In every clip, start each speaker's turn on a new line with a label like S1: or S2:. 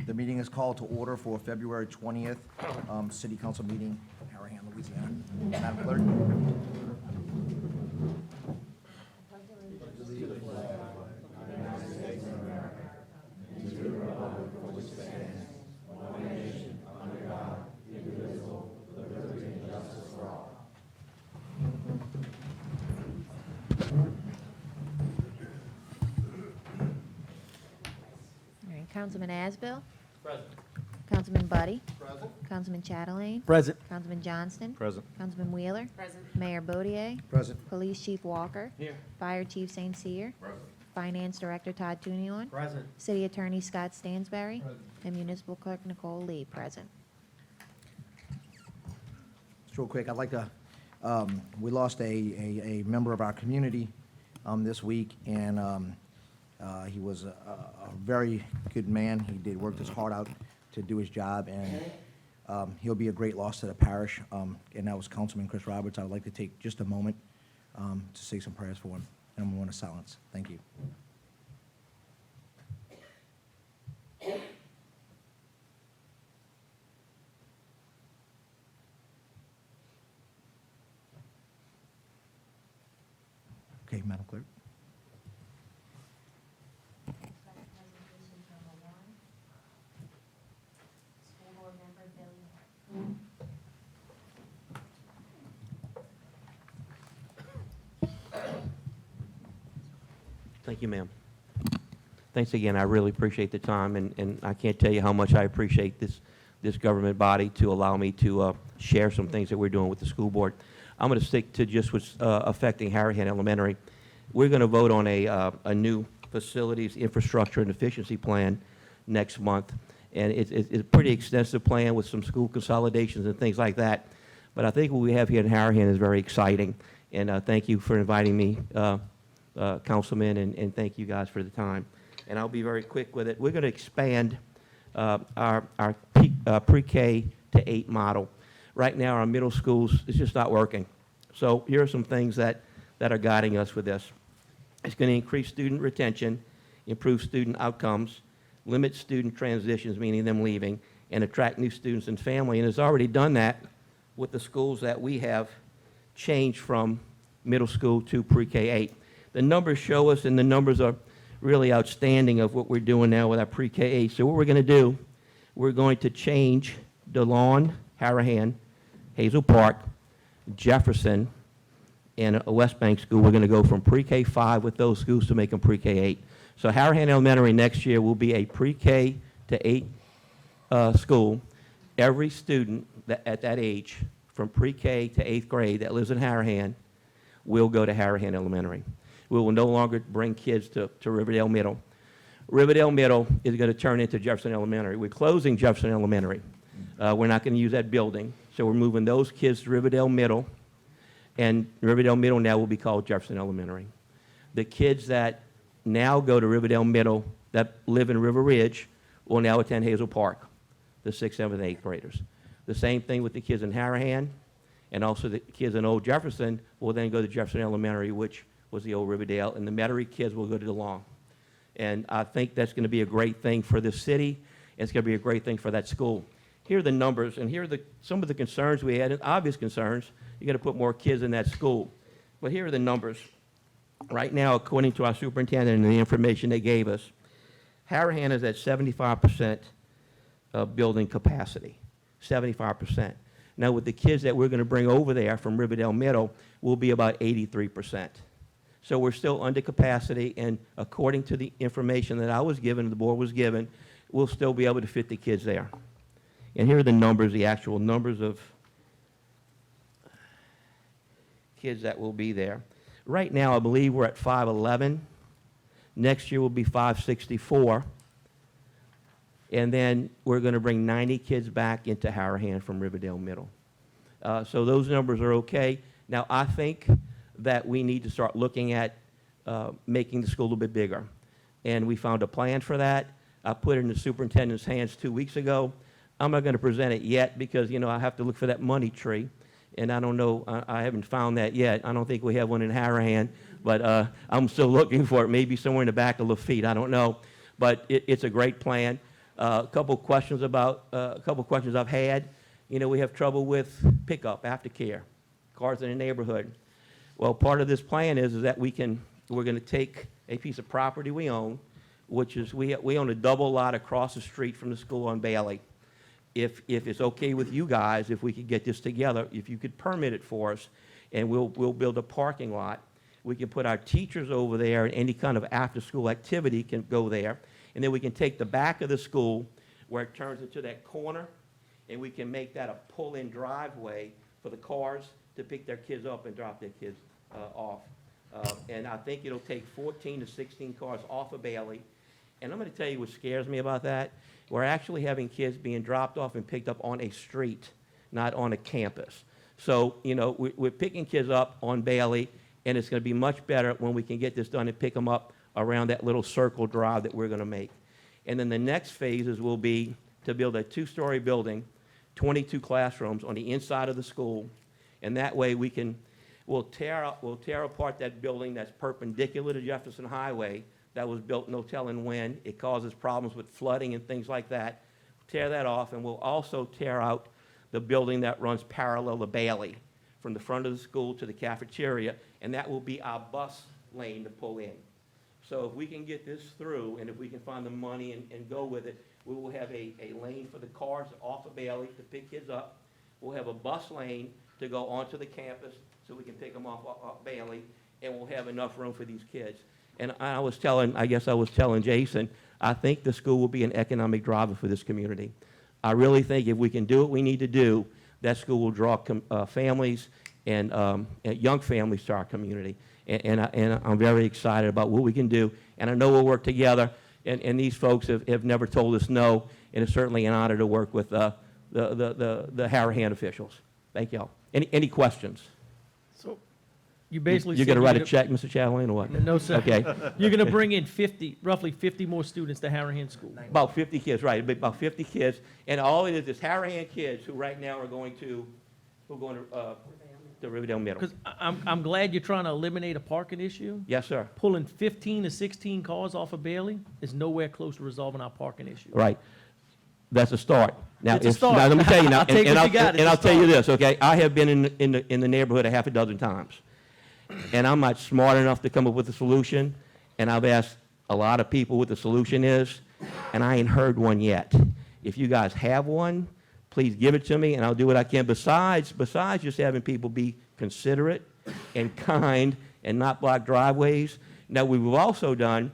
S1: The meeting is called to order for February 20th, City Council meeting in Harahan, Louisiana. Madam Clerk.
S2: All right, Councilman Asbill,
S3: Present.
S2: Councilman Buddy,
S3: Present.
S2: Councilman Chatelain,
S4: Present.
S2: Councilman Johnston,
S4: Present.
S2: Councilman Wheeler,
S5: Present.
S2: Mayor Bodier,
S1: Present.
S2: Police Chief Walker,
S3: Here.
S2: Fire Chief St. Cyr,
S3: Present.
S2: Finance Director Todd Tunion,
S3: Present.
S2: City Attorney Scott Stansberry,
S3: Present.
S2: and Municipal Clerk Nicole Lee, present.
S1: Just real quick, I'd like to, we lost a member of our community this week, and he was a very good man. He did work his heart out to do his job, and he'll be a great loss to the parish, and that was Councilman Chris Roberts. I would like to take just a moment to say some prayers for him, and a moment of silence. Thank you. Okay, Madam Clerk.
S3: Thank you, ma'am. Thanks again. I really appreciate the time, and I can't tell you how much I appreciate this government body to allow me to share some things that we're doing with the school board. I'm going to stick to just what's affecting Harahan Elementary. We're going to vote on a new facilities, infrastructure, and efficiency plan next month, and it's a pretty extensive plan with some school consolidations and things like that. But I think what we have here in Harahan is very exciting, and thank you for inviting me, Councilman, and thank you guys for the time. And I'll be very quick with it. We're going to expand our pre-K to 8 model. Right now, our middle schools, it's just not working. So here are some things that are guiding us with this. It's going to increase student retention, improve student outcomes, limit student transitions, meaning them leaving, and attract new students and family. And it's already done that with the schools that we have changed from middle school to pre-K 8. The numbers show us, and the numbers are really outstanding of what we're doing now with our pre-K 8. So what we're going to do, we're going to change DeLawn, Harahan, Hazel Park, Jefferson, and a West Bank school. We're going to go from pre-K 5 with those schools to make them pre-K 8. So Harahan Elementary next year will be a pre-K to 8 school. Every student at that age, from pre-K to 8th grade that lives in Harahan, will go to Harahan Elementary. We will no longer bring kids to Riverdale Middle. Riverdale Middle is going to turn into Jefferson Elementary. We're closing Jefferson Elementary. We're not going to use that building, so we're moving those kids to Riverdale Middle, and Riverdale Middle now will be called Jefferson Elementary. The kids that now go to Riverdale Middle that live in River Ridge will now attend Hazel Park, the 6th, 7th, and 8th graders. The same thing with the kids in Harahan, and also the kids in Old Jefferson will then go to Jefferson Elementary, which was the old Riverdale, and the Metairie kids will go to DeLong. And I think that's going to be a great thing for the city, and it's going to be a great thing for that school. Here are the numbers, and here are some of the concerns we had, and obvious concerns. You're going to put more kids in that school. But here are the numbers. Right now, according to our superintendent and the information they gave us, Harahan is at 75% of building capacity, 75%. Now, with the kids that we're going to bring over there from Riverdale Middle, we'll be about 83%. So we're still under capacity, and according to the information that I was given, the board was given, we'll still be able to fit the kids there. And here are the numbers, the actual numbers of kids that will be there. Right now, I believe we're at 511. Next year will be 564. And then we're going to bring 90 kids back into Harahan from Riverdale Middle. So those numbers are okay. Now, I think that we need to start looking at making the school a little bit bigger. And we found a plan for that. I put it in the superintendent's hands 2 weeks ago. I'm not going to present it yet because, you know, I have to look for that money tree. And I don't know, I haven't found that yet. I don't think we have one in Harahan, but I'm still looking for it, maybe somewhere in the back of Lafitte, I don't know. But it's a great plan. A couple questions I've had. You know, we have trouble with pickup, aftercare, cars in the neighborhood. Well, part of this plan is that we're going to take a piece of property we own, which is, we own a double lot across the street from the school on Bailey. If it's okay with you guys, if we could get this together, if you could permit it for us, and we'll build a parking lot. We can put our teachers over there, and any kind of after-school activity can go there. And then we can take the back of the school where it turns into that corner, and we can make that a pull-in driveway for the cars to pick their kids up and drop their kids off. And I think it'll take 14 to 16 cars off of Bailey. And I'm going to tell you what scares me about that. We're actually having kids being dropped off and picked up on a street, not on a campus. So, you know, we're picking kids up on Bailey, and it's going to be much better when we can get this done and pick them up around that little circle drive that we're going to make. And then the next phases will be to build a 2-story building, 22 classrooms on the inside of the school, and that way we'll tear apart that building that's perpendicular to Jefferson Highway that was built no telling when. It causes problems with flooding and things like that. Tear that off, and we'll also tear out the building that runs parallel to Bailey from the front of the school to the cafeteria, and that will be our bus lane to pull in. So if we can get this through, and if we can find the money and go with it, we will have a lane for the cars off of Bailey to pick kids up. We'll have a bus lane to go onto the campus so we can pick them off Bailey, and we'll have enough room for these kids. And I guess I was telling Jason, I think the school will be an economic driver for this community. I really think if we can do what we need to do, that school will draw families and young families to our community. And I'm very excited about what we can do. And I know we'll work together. And these folks have never told us no. And it's certainly an honor to work with the Harahan officials. Thank y'all. Any questions?
S4: So you basically
S3: You're
S4: said
S3: going to write a check, Mr. Chatelain, or what?
S4: No, sir.
S3: Okay.
S4: You're going to bring in roughly 50 more students to Harahan School.
S3: About 50 kids, right, about 50 kids. And all it is Harahan kids who right now are going to Riverdale Middle.
S4: Because I'm glad you're trying to eliminate a parking issue.
S3: Yes, sir.
S4: Pulling 15 to 16 cars off of Bailey is nowhere close to resolving our parking issue.
S3: Right. That's a start. Now,
S4: It's a start.
S3: Now let me tell you now,
S4: I'll take what you got. It's
S3: and
S4: a
S3: I'll tell you
S4: start.
S3: this, okay? I have been in the neighborhood a half a dozen times, and I'm not smart enough to come up with a solution. And I've asked a lot of people what the solution is, and I ain't heard one yet. If you guys have one, please give it to me, and I'll do what I can. Besides just having people be considerate and kind and not block driveways. Now, we've also done,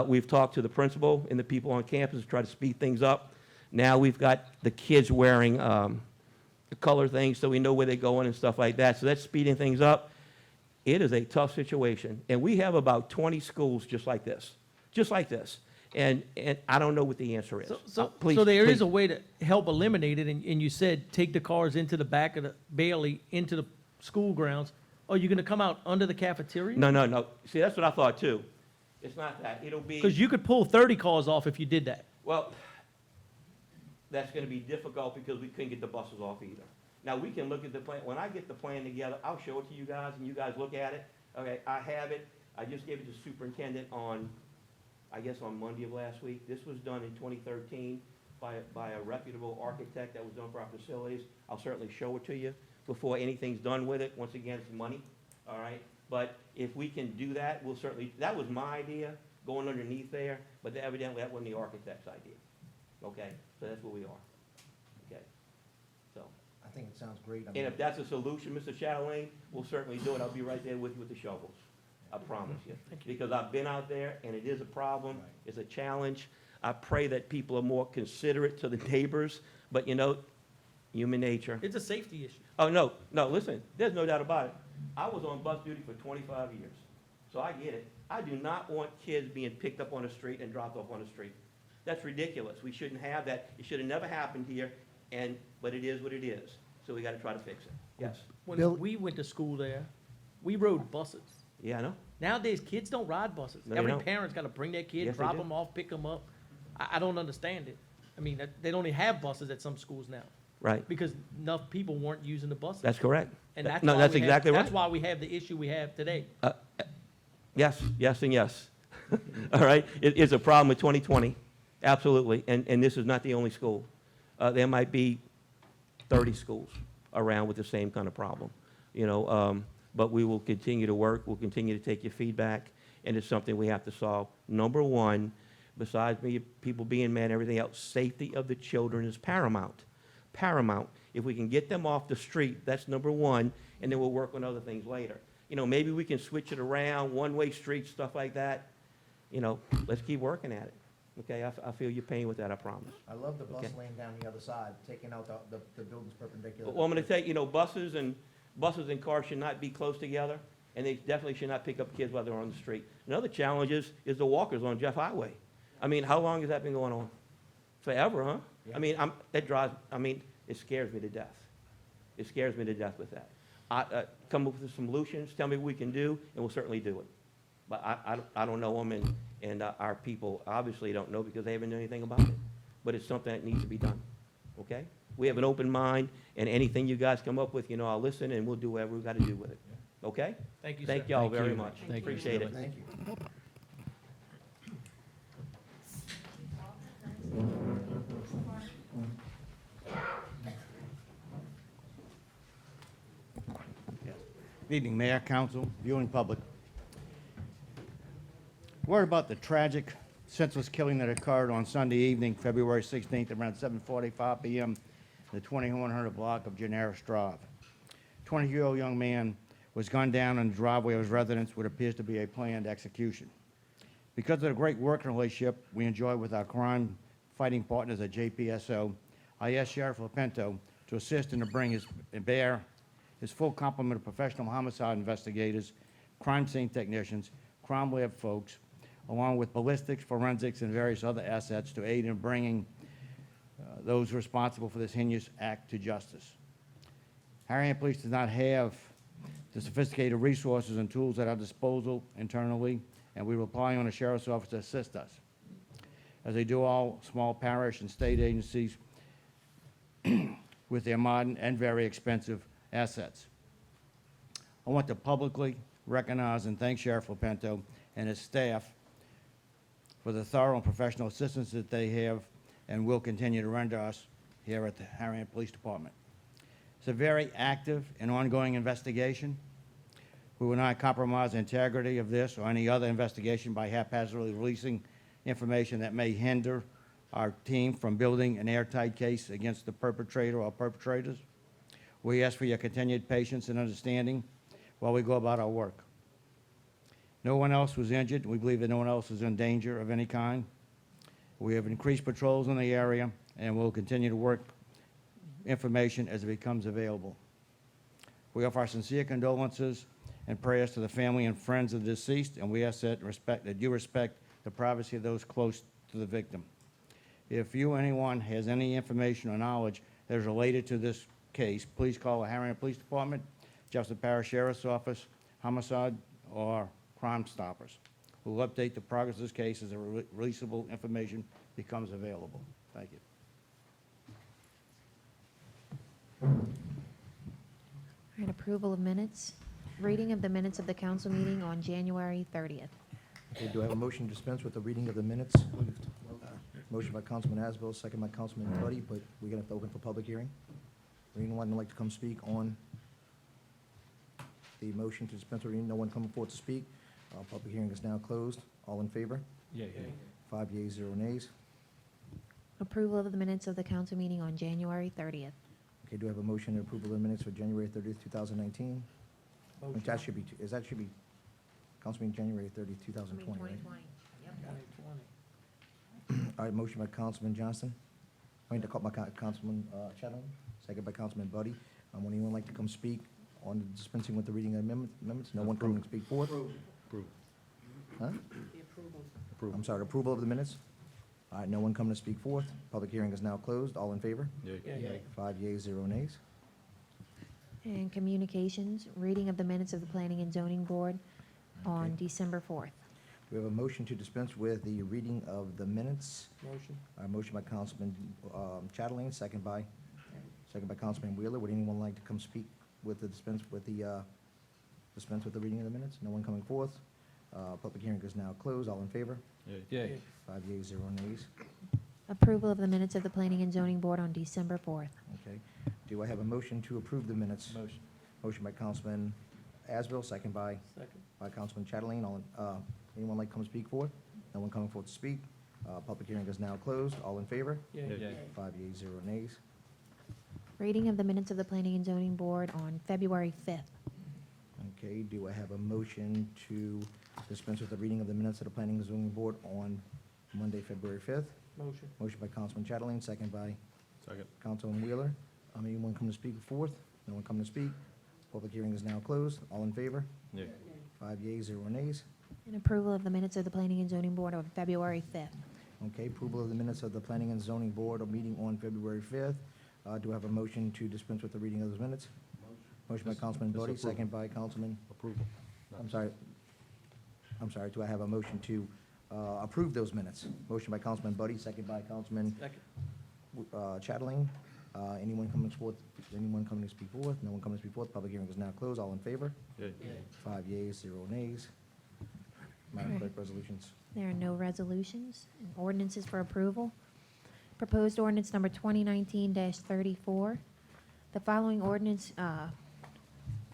S3: we've talked to the principal and the people on campus to try to speed things up. Now we've got the kids wearing the color things so we know where they're going and stuff like that. So that's speeding things up. It is a tough situation. And we have about 20 schools just like this. And I don't know what the answer is.
S4: So
S3: Please,
S4: there
S3: please.
S4: is a way to help eliminate it, and you said take the cars into the back of the Bailey, into the school grounds. Are you going to come out under the cafeteria?
S3: No. See, that's what I thought too. It's not that. It'll be.
S4: Because you could pull 30 cars off if you did that.
S3: Well, that's going to be difficult because we couldn't get the buses off either. Now, we can look at the plan. When I get the plan together, I'll show it to you guys, and you guys look at it. Okay, I have it. I just gave it to the superintendent on Monday of last week. This was done in 2013 by a reputable architect that was done for our facilities. I'll certainly show it to you before anything's done with it. Once again, it's money, all right? But if we can do that, we'll certainly, that was my idea, going underneath there, but evidently that wasn't the architect's idea. Okay, so that's where we are. Okay, so.
S1: I think it sounds great. I
S3: And
S1: mean,
S3: if that's a solution, Mr. Chatelain, we'll certainly do it. I'll be right there with you with the shovels. I promise you. Because I've been out there, and it is a problem.
S1: Right.
S3: It's a challenge. I pray that people are more considerate to the neighbors, but you know, human nature.
S4: It's a safety issue.
S3: Oh, no, listen, there's no doubt about it. I was on bus duty for 25 years, so I get it. I do not want kids being picked up on the street and dropped off on the street. That's ridiculous. We shouldn't have that. It should have never happened here, but it is what it is. So we got to try to fix it. Yes.
S4: When
S1: Bill-
S4: we went to school there, we rode buses.
S3: Yeah, I know.
S4: Nowadays, kids don't ride buses.
S3: No, they
S4: Every
S3: don't.
S4: parent's got to bring their kid,
S3: Yes, they
S4: drop
S3: do.
S4: them off, pick them up. I don't understand it. I mean, they don't even have buses at some schools now
S3: Right.
S4: because enough people weren't using the buses.
S3: That's correct.
S4: And that's
S3: No,
S4: why
S3: that's
S4: we have-
S3: exactly right.
S4: That's why we have the issue we have today.
S3: Yes, and yes. All right. It's a problem with 2020. Absolutely, and this is not the only school. There might be 30 schools around with the same kind of problem, you know, but we will continue to work, we'll continue to take your feedback, and it's something we have to solve. Number one, besides people being mad and everything else, safety of the children is paramount. Paramount. If we can get them off the street, that's number one, and then we'll work on other things later. You know, maybe we can switch it around, one-way streets, stuff like that. You know, let's keep working at it. Okay, I feel your pain with that, I promise.
S1: I love the bus
S3: Okay.
S1: lane down the other side, taking out the buildings perpendicular.
S3: Well, I'm gonna tell you, you know, buses and cars should not be close together, and they definitely should not pick up kids while they're on the street. Another challenge is the walkers on Jeff Highway. I mean, how long has that been going on? Forever, huh?
S1: Yeah.
S3: I mean, it scares me to death. It scares me to death with that. Come up with some solutions, tell me what we can do, and we'll certainly do it. But I don't know them, and our people obviously don't know because they haven't done anything about it. But it's something that needs to be done, okay? We have an open mind, and anything you guys come up with, you know, I'll listen, and we'll do whatever we've got to do with it, okay?
S4: Thank you, sir.
S3: Thank y'all
S5: Thank
S3: very
S5: you.
S3: much.
S5: Thank you,
S3: Appreciate
S5: Mr.
S3: it.
S1: Thank you.
S6: Good evening, Mayor, Council, viewing public. Worried about the tragic, senseless killing that occurred on Sunday evening, February 16th, around 7:45 p.m., in the 2100 block of Genera Drive. 20-year-old young man was gunned down in the driveway of his residence, what appears to be a planned execution. Because of the great working relationship we enjoy with our crime-fighting partners at JPSO, I asked Sheriff Lopento to assist and to bring his full complement of professional homicide investigators, crime scene technicians, crime lab folks, along with ballistics, forensics, and various other assets to aid in bringing those responsible for this heinous act to justice. Harahan Police does not have the sophisticated resources and tools at our disposal internally, and we rely on the Sheriff's Office to assist us, as they do all small parish and state agencies with their modern and very expensive assets. I want to publicly recognize and thank Sheriff Lopento and his staff for the thorough and professional assistance that they have and will continue to render us here at the Harahan Police Department. It's a very active and ongoing investigation. We will not compromise the integrity of this or any other investigation by haphazardly releasing information that may hinder our team from building an airtight case against the perpetrator or perpetrators. We ask for your continued patience and understanding while we go about our work. No one else was injured. We believe that no one else is in danger of any kind. We have increased patrols in the area, and we'll continue to work information as it becomes available. We offer our sincere condolences and prayers to the family and friends of the deceased, and we ask that you respect the privacy of those close to the victim. If you or anyone has any information or knowledge that is related to this case, please call the Harahan Police Department, Jefferson Parish Sheriff's Office, Homicide, or Crime Stoppers. We'll update the progress of this case as releasable information becomes available. Thank you.
S2: All right, approval of minutes. Reading of the minutes of the council meeting on January 30th.
S1: Okay, do I have a motion to dispense with the reading of the minutes? Motion by Councilman Asbill, second by Councilman Buddy, but we're gonna have to open for public hearing. Anyone would like to come speak on the motion to dispense with reading? No one coming forward to speak. Public hearing is now closed. All in favor?
S5: Yeah.
S1: 5 yeas, 0 nays.
S2: Approval of the minutes of the council meeting on January 30th.
S1: Okay, do I have a motion to approval of the minutes for January 30th, 2019? That should be, Council meeting January 30th, 2020, right? All right, motion by Councilman Johnston. I mean, to call by Councilman Chatelain, second by Councilman Buddy. Would anyone like to come speak on the dispensing with the reading of amendments? No one coming to speak forth?
S6: Approve.
S1: Huh? I'm sorry, approval of the minutes? All right, no one coming to speak forth. Public hearing is now closed. All in favor?
S5: Yeah.
S1: 5 yeas, 0 nays.
S2: And communications, reading of the minutes of the Planning and Zoning Board on
S1: Okay.
S2: December 4th.
S1: We have a motion to dispense with the reading of the minutes.
S4: Motion.
S1: Motion by Councilman Chatelain, second by Councilman Wheeler. Would anyone like to come speak with the dispense with the reading of the minutes? No one coming forth. Public hearing is now closed. All in favor?
S5: Yay.
S1: 5 yeas, 0 nays.
S2: Approval of the minutes of the Planning and Zoning Board on December 4th.
S1: Okay. Do I have a motion to approve the minutes?
S5: Motion.
S1: Motion by Councilman Asbill, second by Councilman Chatelain. Anyone like to come speak for it? No one coming forward to speak. Public hearing is now closed. All in favor?
S5: Yay.
S1: 5 yeas, 0 nays.
S2: Reading of the minutes of the Planning and Zoning Board on February 5th.
S1: Okay, do I have a motion to dispense with the reading of the minutes of the Planning and Zoning Board on Monday, February 5th?
S4: Motion.
S1: Motion by Councilman Chatelain, second by
S5: Second.
S1: Councilman Wheeler. Anyone come to speak forth? No one come to speak. Public hearing is now closed. All in favor?
S5: Yay.
S1: 5 yeas, 0 nays.
S2: And approval of the minutes of the Planning and Zoning Board on February 5th.
S1: Okay, approval of the minutes of the Planning and Zoning Board of meeting on February 5th. Do I have a motion to dispense with the reading of those minutes? Motion by Councilman
S5: Just
S1: Bodie,
S5: approval.
S1: second by Councilman,
S5: Approval.
S1: I'm sorry, do I have a motion to approve those minutes? Motion by Councilman Bodie, second by Councilman
S4: Second.
S1: Chatelain. Anyone coming forth, anyone coming to speak forth? No one coming to speak forth. Public hearing is now closed. All in favor?
S5: Yay.
S1: 5 yeas, 0 nays. Madam Clerk, resolutions.
S2: There are no resolutions and ordinances for approval. Proposed ordinance number 2019-34. The following ordinance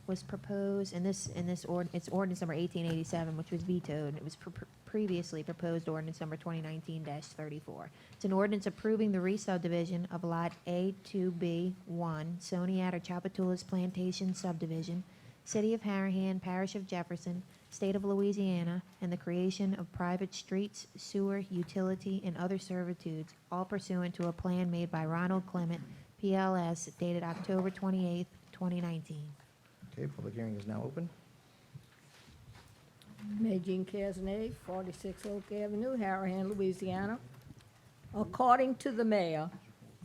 S2: was proposed, it's ordinance number 1887, which was vetoed. It was previously proposed ordinance number 2019-34. It's an ordinance approving the re-subdivision of Lot A2B1, Soniat or Chapatoulas Plantation Subdivision, City of Harahan, Parish of Jefferson, State of Louisiana, and the creation of private streets, sewer, utility, and other servitudes, all pursuant to a plan made by Ronald Clement, PLS, dated October 28th, 2019.
S1: Okay, public hearing is now open.
S7: Mayor Jean Casnay, 46 Oak Avenue, Harahan, Louisiana. According to the mayor,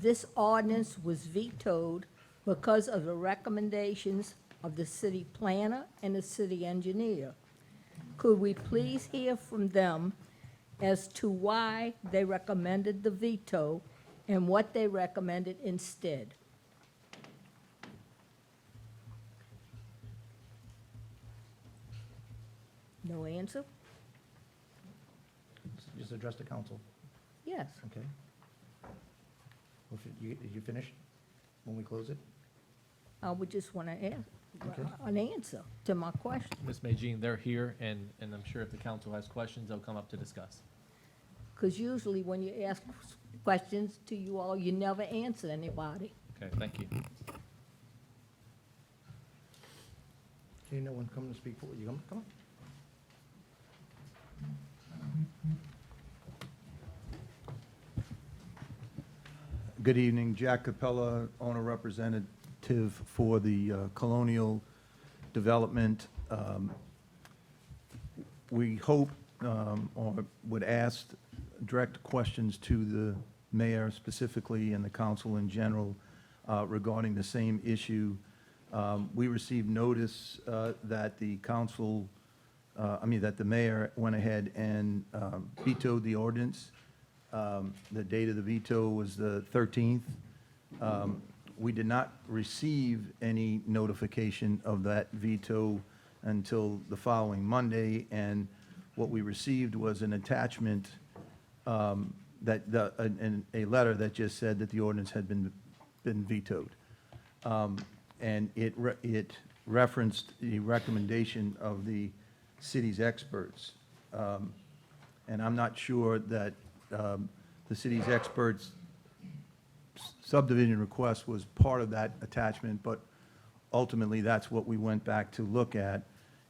S7: this ordinance was vetoed because of the recommendations of the city planner and the city engineer. Could we please hear from them as to why they recommended the veto and what they recommended instead? No answer?
S1: Just address the council.
S7: Yes.
S1: Okay. Did you finish when we close it?
S7: I would just want to ask
S1: Okay.
S7: an answer to my question.
S8: Ms. Majine, they're here, and I'm sure if the council has questions, they'll come up to discuss.
S7: Because usually when you ask questions to you all, you never answer anybody.
S8: Okay, thank you.
S1: Okay, no one coming to speak for you. Come on.
S9: Good evening, Jack Capella, owner representative for the Colonial Development. We hope, or would ask, direct questions to the mayor specifically and the council in general regarding the same issue. We received notice that the council, that the mayor went ahead and vetoed the ordinance. The date of the veto was the 13th. We did not receive any notification of that veto until the following Monday, and what we received was an attachment, a letter that just said that the ordinance had been vetoed. And it referenced the recommendation of the city's experts. And I'm not sure that the city's experts' subdivision request was part of that attachment, but ultimately, that's what we went back to look at.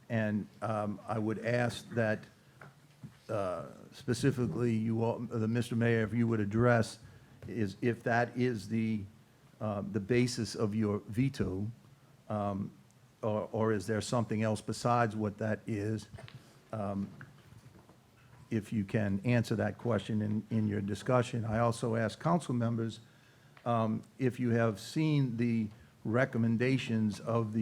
S9: And I would ask that specifically you all, Mr. Mayor, if you would address, is if that is the basis of your veto, or is there something else besides what that is? If you can answer that question in your discussion. I also ask council members if you have seen the recommendations of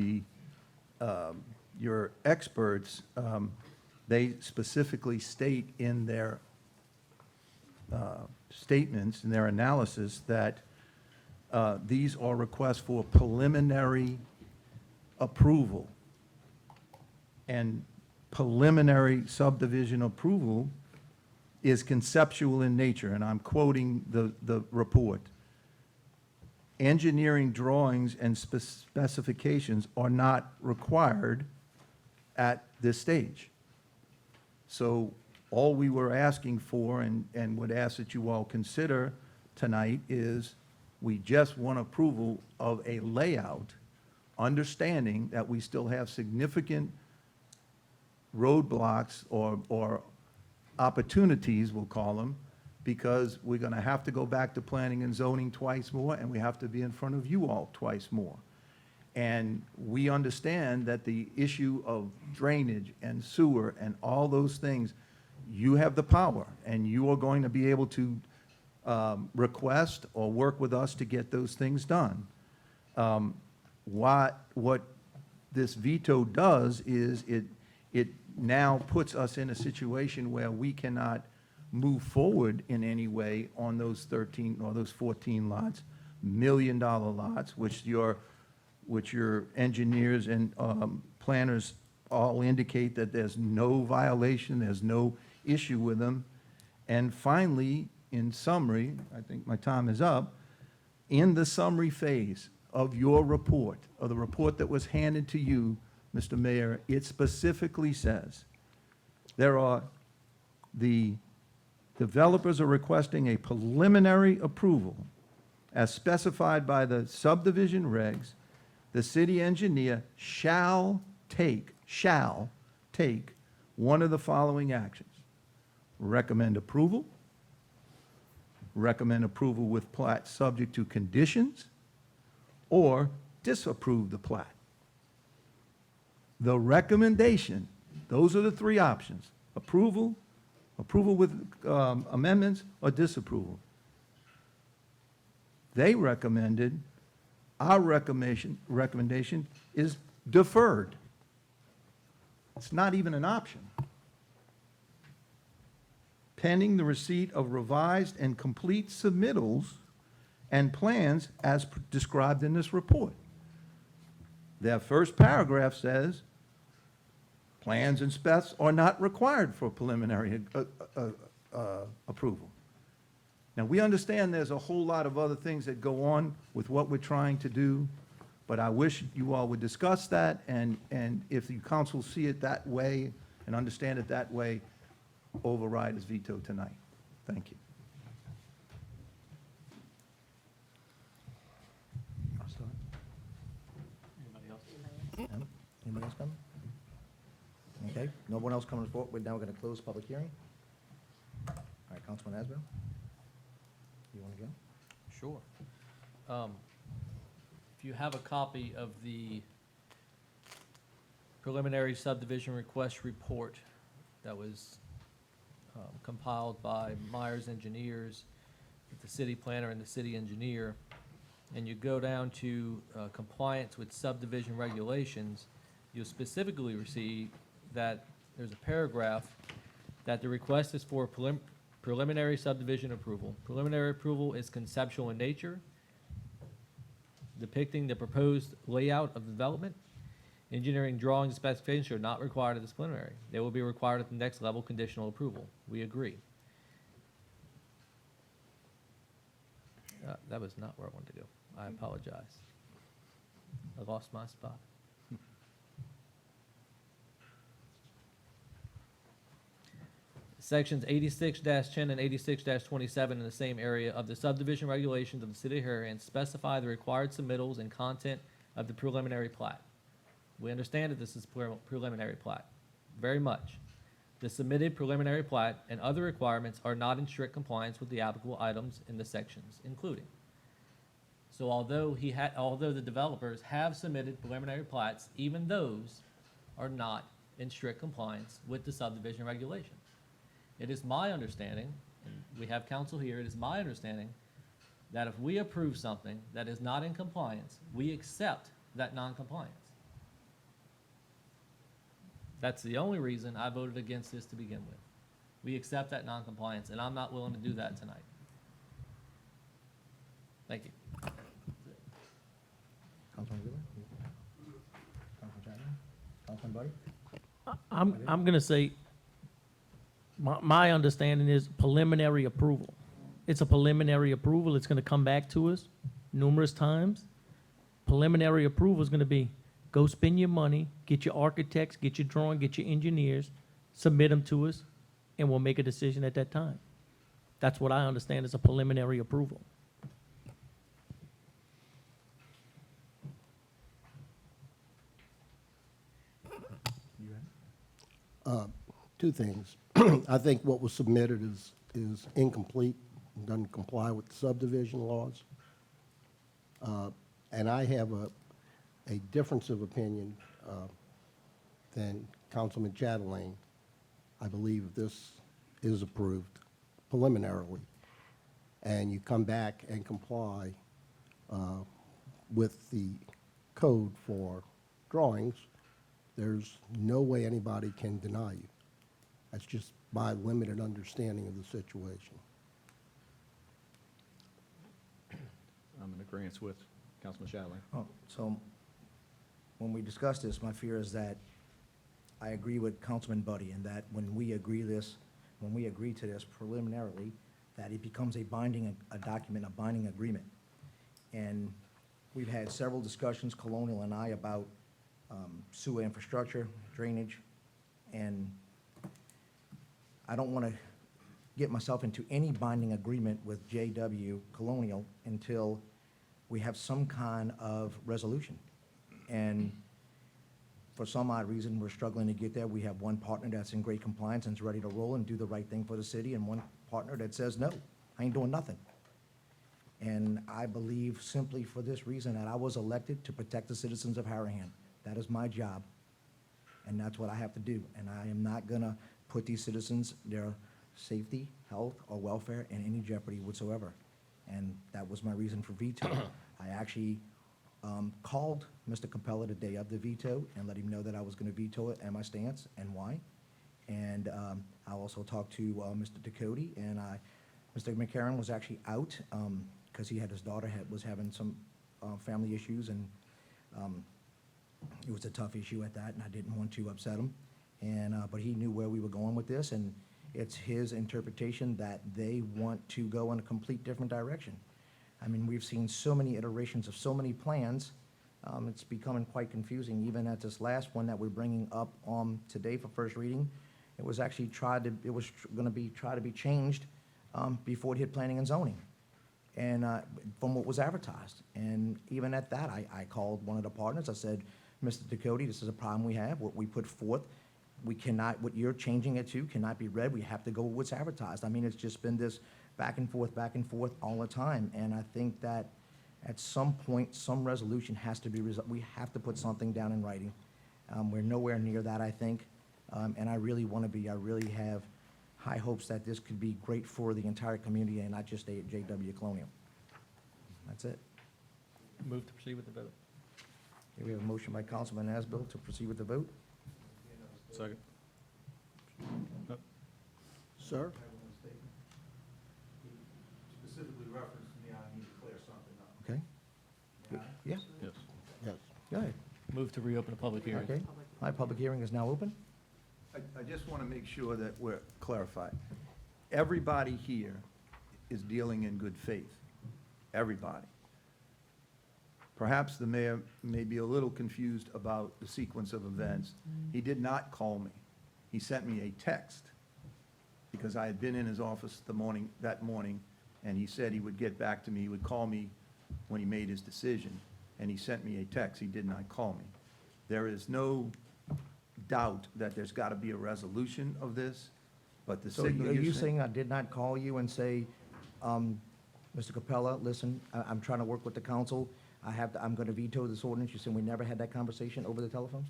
S9: your experts. They specifically state in their statements, in their analysis, that these are requests for preliminary approval. And preliminary subdivision approval is conceptual in nature, and I'm quoting the report. Engineering drawings and specifications are not required at this stage. So all we were asking for and would ask that you all consider tonight is we just want approval of a layout, understanding that we still have significant roadblocks or opportunities, we'll call them, because we're going to have to go back to planning and zoning twice more, and we have to be in front of you all twice more. And we understand that the issue of drainage and sewer and all those things, you have the power, and you are going to be able to request or work with us to get those things done. What this veto does is it now puts us in a situation where we cannot move forward in any way on those 13 or those 14 lots, million-dollar lots, which your engineers and planners all indicate that there's no violation, there's no issue with them. And finally, in summary, I think my time is up, in the summary phase of your report, of the report that was handed to you, Mr. Mayor, it specifically says the developers are requesting a preliminary approval as specified by the subdivision regs. The city engineer shall take one of the following actions. Recommend approval with plat subject to conditions, or disapprove the plat. The recommendation, those are the three options: approval with amendments, or disapproval. They recommended, our recommendation is deferred. It's not even an option. Pending the receipt of revised and complete submittals and plans as described in this report. Their first paragraph says, plans and specs are not required for preliminary approval. Now, we understand there's a whole lot of other things that go on with what we're trying to do, but I wish you all would discuss that, and if the council see it that way and understand it that way, override his veto tonight. Thank you.
S8: Anybody else?
S1: Anybody else coming? Okay, no one else coming forward. We're now going to close public hearing. All right, Councilman Asbell, you want to go?
S8: Sure. If you have a copy of the preliminary subdivision request report that was compiled by Myers Engineers, with the city planner and the city engineer, and you go down to compliance with subdivision regulations, you'll specifically receive that there's a paragraph that the request is for preliminary subdivision approval. Preliminary approval is conceptual in nature, depicting the proposed layout of development. Engineering drawings and specifications are not required at this preliminary. They will be required at the next level, conditional approval. We agree. That was not where I wanted to go. I apologize. I lost my spot. Sections 86-10 and 86-27 in the same area of the subdivision regulations of the city of Harahan specify the required submittals and content of the preliminary plat. We understand that this is preliminary plat, very much. The submitted preliminary plat and other requirements are not in strict compliance with the applicable items in the sections, including. So although the developers have submitted preliminary plats, even those are not in strict compliance with the subdivision regulations. It is my understanding, and we have counsel here, it is my understanding that if we approve something that is not in compliance, we accept that non-compliance. That's the only reason I voted against this to begin with. We accept that non-compliance, and I'm not willing to do that tonight. Thank you.
S1: Councilman Wheeler? Councilman Chapman? Councilman Buddy?
S4: I'm gonna say, my understanding is preliminary approval. It's a preliminary approval. It's gonna come back to us numerous times. Preliminary approval is gonna be, go spend your money, get your architects, get your drawing, get your engineers, submit them to us, and we'll make a decision at that time. That's what I understand as a preliminary approval.
S5: Two things. I think what was submitted is incomplete, doesn't comply with the subdivision laws. And I have a difference of opinion than Councilman Chatelain. I believe this is approved preliminarily, and you come back and comply with the code for drawings, there's no way anybody can deny you. That's just my limited understanding of the situation.
S10: I'm in agreement with Councilman Chatelain.
S1: Oh, so when we discuss this, my fear is that I agree with Councilman Buddy in that when we agree to this preliminarily, that it becomes a document, a binding agreement. And we've had several discussions, Colonial and I, about sewer infrastructure, drainage, and I don't want to get myself into any binding agreement with JW Colonial until we have some kind of resolution. And for some odd reason, we're struggling to get there. We have one partner that's in great compliance and is ready to roll and do the right thing for the city, and one partner that says, no, I ain't doing nothing. And I believe simply for this reason that I was elected to protect the citizens of Harahan. That is my job, and that's what I have to do. And I am not gonna put these citizens, their safety, health, or welfare in any jeopardy whatsoever. And that was my reason for veto. I actually called Mr. Capella the day of the veto and let him know that I was gonna veto it and my stance and why. And I also talked to Mr. Ducote, and Mr. McCarron was actually out because he had his daughter was having some family issues, and it was a tough issue at that, and I didn't want to upset him. And but he knew where we were going with this, and it's his interpretation that they want to go in a complete different direction. I mean, we've seen so many iterations of so many plans. It's becoming quite confusing. Even at this last one that we're bringing up today for first reading, it was actually tried to be changed before it hit planning and zoning, and from what was advertised. And even at that, I called one of the partners. I said, Mr. Ducote, this is a problem we have. What we put forth, we cannot, what you're changing it to cannot be read. We have to go with what's advertised. I mean, it's just been this back and forth all the time. And I think that at some point, some resolution has to be we have to put something down in writing. We're nowhere near that, I think. And I really want to be. I really have high hopes that this could be great for the entire community and not just JW Colonial. That's it.
S8: Move to proceed with the vote.
S1: Here we have a motion by Councilman Asbill to proceed with the vote.
S10: Second.
S5: Sir?
S9: Specifically referenced me, I need to clear something up.
S1: Okay? Yeah,
S10: Yes.
S5: Yes.
S1: go ahead.
S8: Move to reopen the public hearing.
S1: Okay. My public hearing is now open.
S9: I just want to make sure that we're clarified. Everybody here is dealing in good faith. Everybody. Perhaps the mayor may be a little confused about the sequence of events. He did not call me. He sent me a text because I had been in his office that morning, and he said he would get back to me. He would call me when he made his decision, and he sent me a text. He did not call me. There is no doubt that there's got to be a resolution of this, but the
S1: So
S9: signal
S1: are you
S9: you're
S1: saying I did not call you and say, Mr. Capella, listen, I'm trying to work with the council. I'm going to veto this ordinance. You said we never had that conversation over the telephone?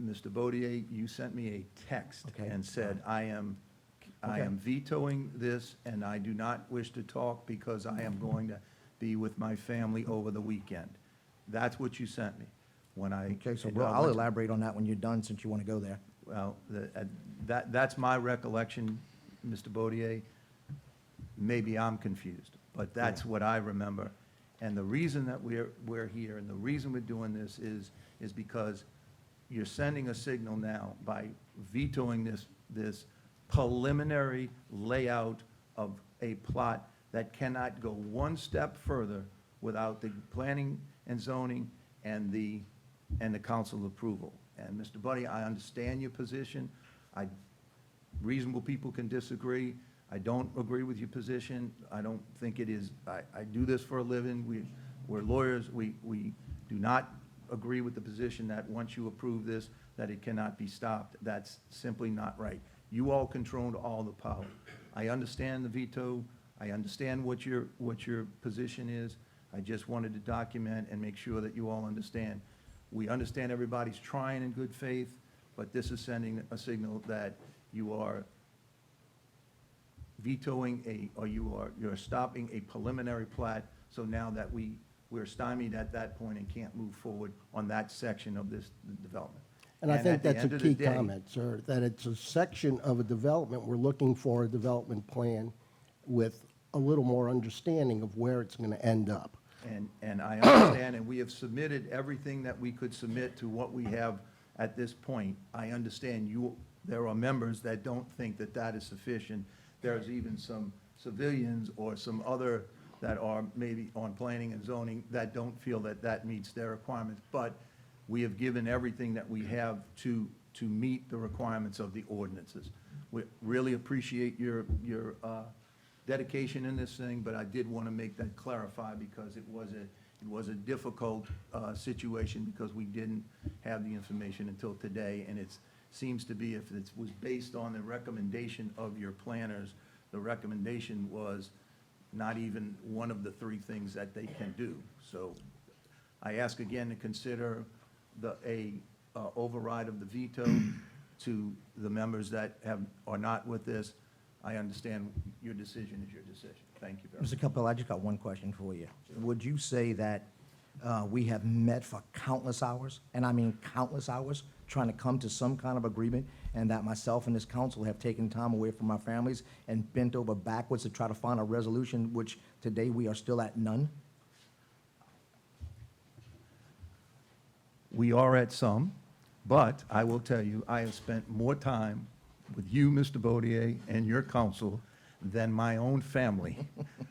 S9: Mr. Bodier, you sent me a text
S1: Okay.
S9: and said, I am
S1: Okay.
S9: vetoing this, and I do not wish to talk because I am going to be with my family over the weekend. That's what you sent me. When I.
S1: Okay, so
S9: and I
S1: I'll
S9: went to-
S1: elaborate on that when you're done, since you want to go there.
S9: Well, that's my recollection, Mr. Bodier. Maybe I'm confused, but that's what I remember. And the reason that we're here and the reason we're doing this is because you're sending a signal now by vetoing this preliminary layout of a plot that cannot go one step further without the planning and zoning and the council approval. And Mr. Buddy, I understand your position. Reasonable people can disagree. I don't agree with your position. I don't think it is, I do this for a living. We're lawyers. We do not agree with the position that once you approve this, that it cannot be stopped. That's simply not right. You all control all the power. I understand the veto. I understand what your position is. I just wanted to document and make sure that you all understand. We understand everybody's trying in good faith, but this is sending a signal that you are vetoing you're stopping a preliminary plat, so now that we're stymied at that point and can't move forward on that section of this development.
S5: And I think
S9: at the
S5: that's
S9: end
S5: a
S9: of the
S5: key
S9: day-
S5: comment, sir, that it's a section of a development. We're looking for a development plan with a little more understanding of where it's going to end up.
S9: And I understand, and we have submitted everything that we could submit to what we have at this point. I understand there are members that don't think that that is sufficient. There's even some civilians or some other that are maybe on planning and zoning that don't feel that that meets their requirements. But we have given everything that we have to meet the requirements of the ordinances. We really appreciate your dedication in this thing, but I did want to make that clarify because it was a difficult situation because we didn't have the information until today, and it seems to be, if it was based on the recommendation of your planners, the recommendation was not even one of the three things that they can do. So I ask again to consider a override of the veto to the members that are not with this. I understand your decision is your decision. Thank you very much.
S1: Mr. Capel, I just got one question for you. Would you say that we have met for countless hours, and I mean countless hours, trying to come to some kind of agreement, and that myself and this council have taken time away from our families and bent over backwards to try to find a resolution, which today we are still at none?
S9: We are at some, but I will tell you, I have spent more time with you, Mr. Bodier, and your council than my own family,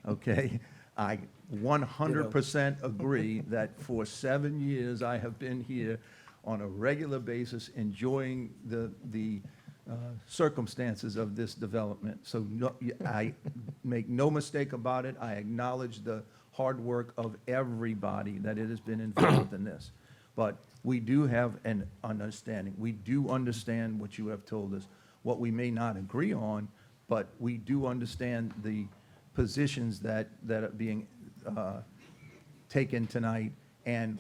S9: okay? I 100% agree that for 7 years, I have been here on a regular basis enjoying the circumstances of this development. So I make no mistake about it. I acknowledge the hard work of everybody that it has been involved in this. But we do have an understanding. We do understand what you have told us. What we may not agree on, but we do understand the positions that are being taken tonight, and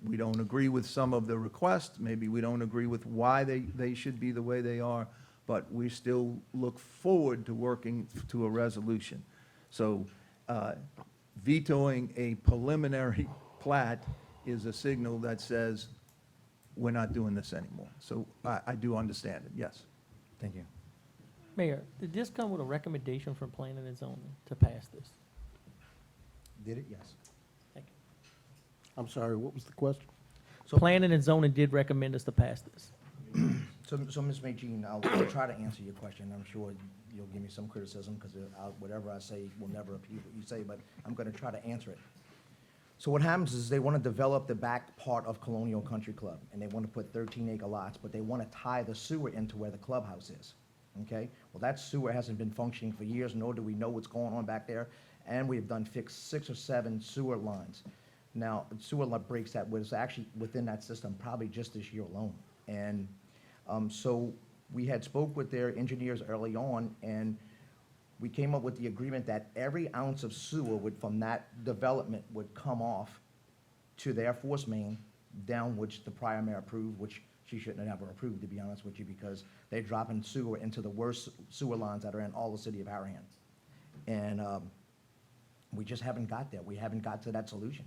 S9: we don't agree with some of the requests. Maybe we don't agree with why they should be the way they are, but we still look forward to working to a resolution. So vetoing a preliminary plat is a signal that says, we're not doing this anymore. So I do understand it, yes.
S1: Thank you.
S4: Mayor, did this come with a recommendation from planning and zoning to pass this?
S1: Did it? Yes.
S4: Thank you.
S5: I'm sorry, what was the question?
S1: So-
S4: Planning and zoning did recommend us to pass this.
S1: So Ms. Magine, I'll try to answer your question. I'm sure you'll give me some criticism, because whatever I say will never repeat what you say, but I'm going to try to answer it. So what happens is they want to develop the back part of Colonial Country Club, and they want to put 13-acre lots, but they want to tie the sewer into where the clubhouse is, okay? Well, that sewer hasn't been functioning for years, nor do we know what's going on back there, and we've done fixed 6 or 7 sewer lines. Now, sewer line breaks that was actually within that system probably just this year alone. And so we had spoke with their engineers early on, and we came up with the agreement that every ounce of sewer from that development would come off to their force main, down which the prior mayor approved, which she shouldn't have ever approved, to be honest with you, because they're dropping sewer into the worst sewer lines that are in all the city of Harahan. And we just haven't got there. We haven't got to that solution.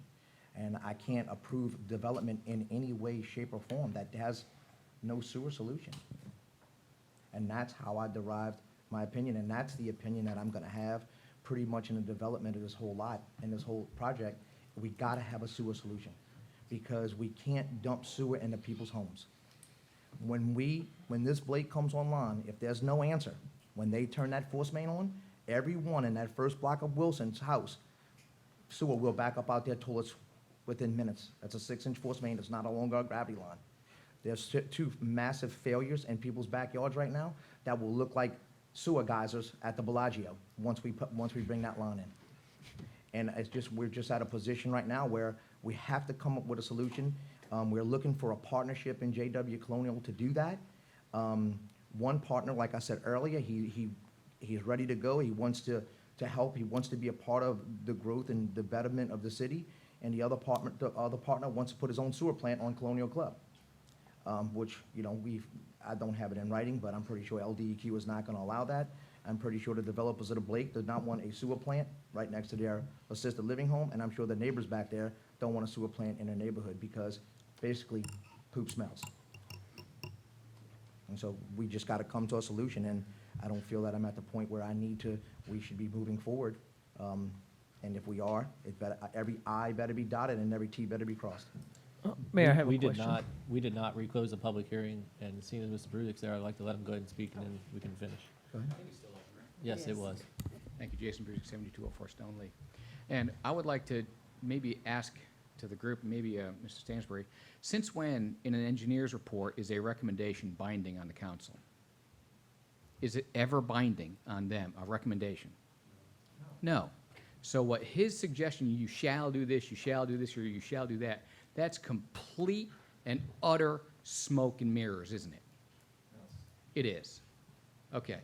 S1: And I can't approve development in any way, shape, or form that has no sewer solution. And that's how I derived my opinion, and that's the opinion that I'm gonna have pretty much in the development of this whole lot, in this whole project. We gotta have a sewer solution, because we can't dump sewer into people's homes. When this Blake comes online, if there's no answer, when they turn that force main on, everyone in that first block of Wilson's house, sewer will back up out their toilets within minutes. That's a 6-inch force main, it's not a longer gravity line. There's two massive failures in people's backyards right now that will look like sewer geysers at the Bellagio once we bring that line in. And we're just at a position right now where we have to come up with a solution. We're looking for a partnership in JW Colonial to do that. One partner, like I said earlier, he's ready to go. He wants to help. He wants to be a part of the growth and the betterment of the city. And the other partner wants to put his own sewer plant on Colonial Club, which, I don't have it in writing, but I'm pretty sure LDEQ is not going to allow that. I'm pretty sure the developers of the Blake did not want a sewer plant right next to their assisted living home, and I'm sure the neighbors back there don't want a sewer plant in their neighborhood because basically poop smells. And so we just got to come to a solution, and I don't feel that I'm at the point where we should be moving forward. And if we are, every I better be dotted and every T better be crossed.
S4: Mayor, I have a
S8: We
S4: question.
S8: we did not reclose the public hearing, and seeing as Mr. Bruzik's there, I'd like to let him go ahead and speak, and then we can finish.
S1: Go ahead.
S8: Yes, it was.
S11: Thank you, Jason Bruce, 7204 Stone Lake. And I would like to maybe ask to the group, maybe Mr. Stansbury, since when in an engineer's report is a recommendation binding on the council? Is it ever binding on them, a recommendation? No. So what his suggestion, you shall do this, or you shall do that, that's complete and utter smoke and mirrors, isn't it? It is. Okay.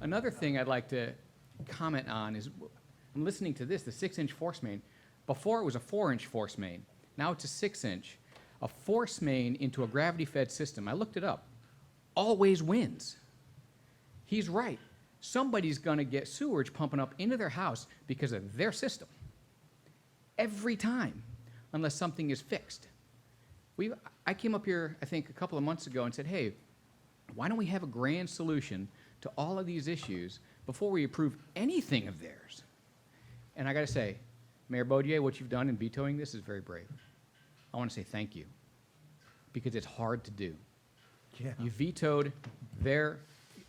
S11: Another thing I'd like to comment on is, I'm listening to this, the 6-inch force main. Before it was a 4-inch force main. Now it's a 6-inch. A force main into a gravity-fed system, I looked it up, always wins. He's right. Somebody's going to get sewage pumping up into their house because of their system. Every time, unless something is fixed. I came up here, I think, a couple of months ago and said, hey, why don't we have a grand solution to all of these issues before we approve anything of theirs? And I got to say, Mayor Baudier, what you've done in vetoing this is very brave. I want to say thank you, because it's hard to do.
S1: Yeah.
S11: You vetoed their,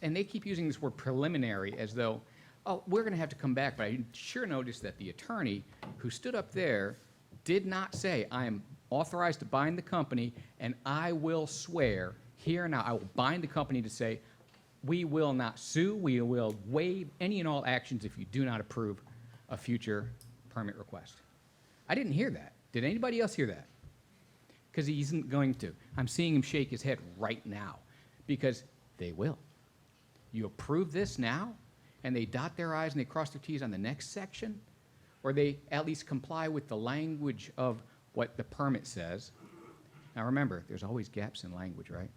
S11: and they keep using this word preliminary as though, oh, we're going to have to come back. But I sure noticed that the attorney who stood up there did not say, I am authorized to bind the company, and I will swear here and now, I will bind the company to say, we will not sue, we will waive any and all actions if you do not approve a future permit request. I didn't hear that. Did anybody else hear that? Because he isn't going to. I'm seeing him shake his head right now, because they will. You approve this now, and they dot their I's and they cross their T's on the next section, or they at least comply with the language of what the permit says. Now remember, there's always gaps in language, right?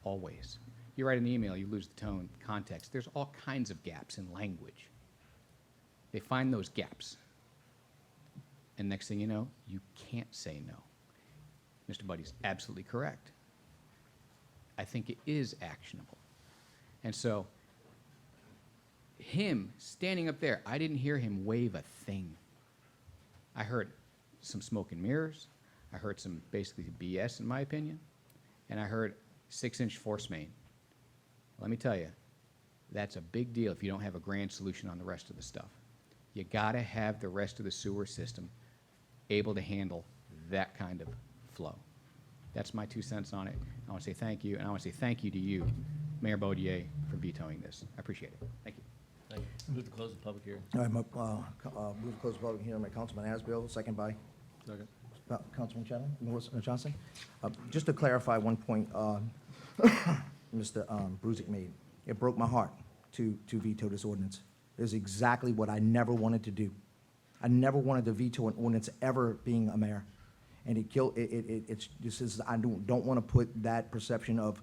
S11: Always. You write an email, you lose the tone, context. There's all kinds of gaps in language. They find those gaps. And next thing you know, you can't say no. Mr. Buddy's absolutely correct. I think it is actionable. And so, him standing up there, I didn't hear him wave a thing. I heard some smoke and mirrors. I heard some basically BS, in my opinion. And I heard 6-inch force main. Let me tell you, that's a big deal if you don't have a grand solution on the rest of the stuff. You gotta have the rest of the sewer system able to handle that kind of flow. That's my 2 cents on it. I want to say thank you, and I want to say thank you to you, Mayor Baudier, for vetoing this. I appreciate it. Thank you.
S8: Thank you. Move to close the public hearing.
S1: All right, move to close the public hearing by Councilman Asbill, second by
S10: Second.
S1: Councilman Johnson. Just to clarify one point Mr. Brusick made, it broke my heart to veto this ordinance. It is exactly what I never wanted to do. I never wanted to veto an ordinance ever being a mayor. And it's just as I don't want to put that perception of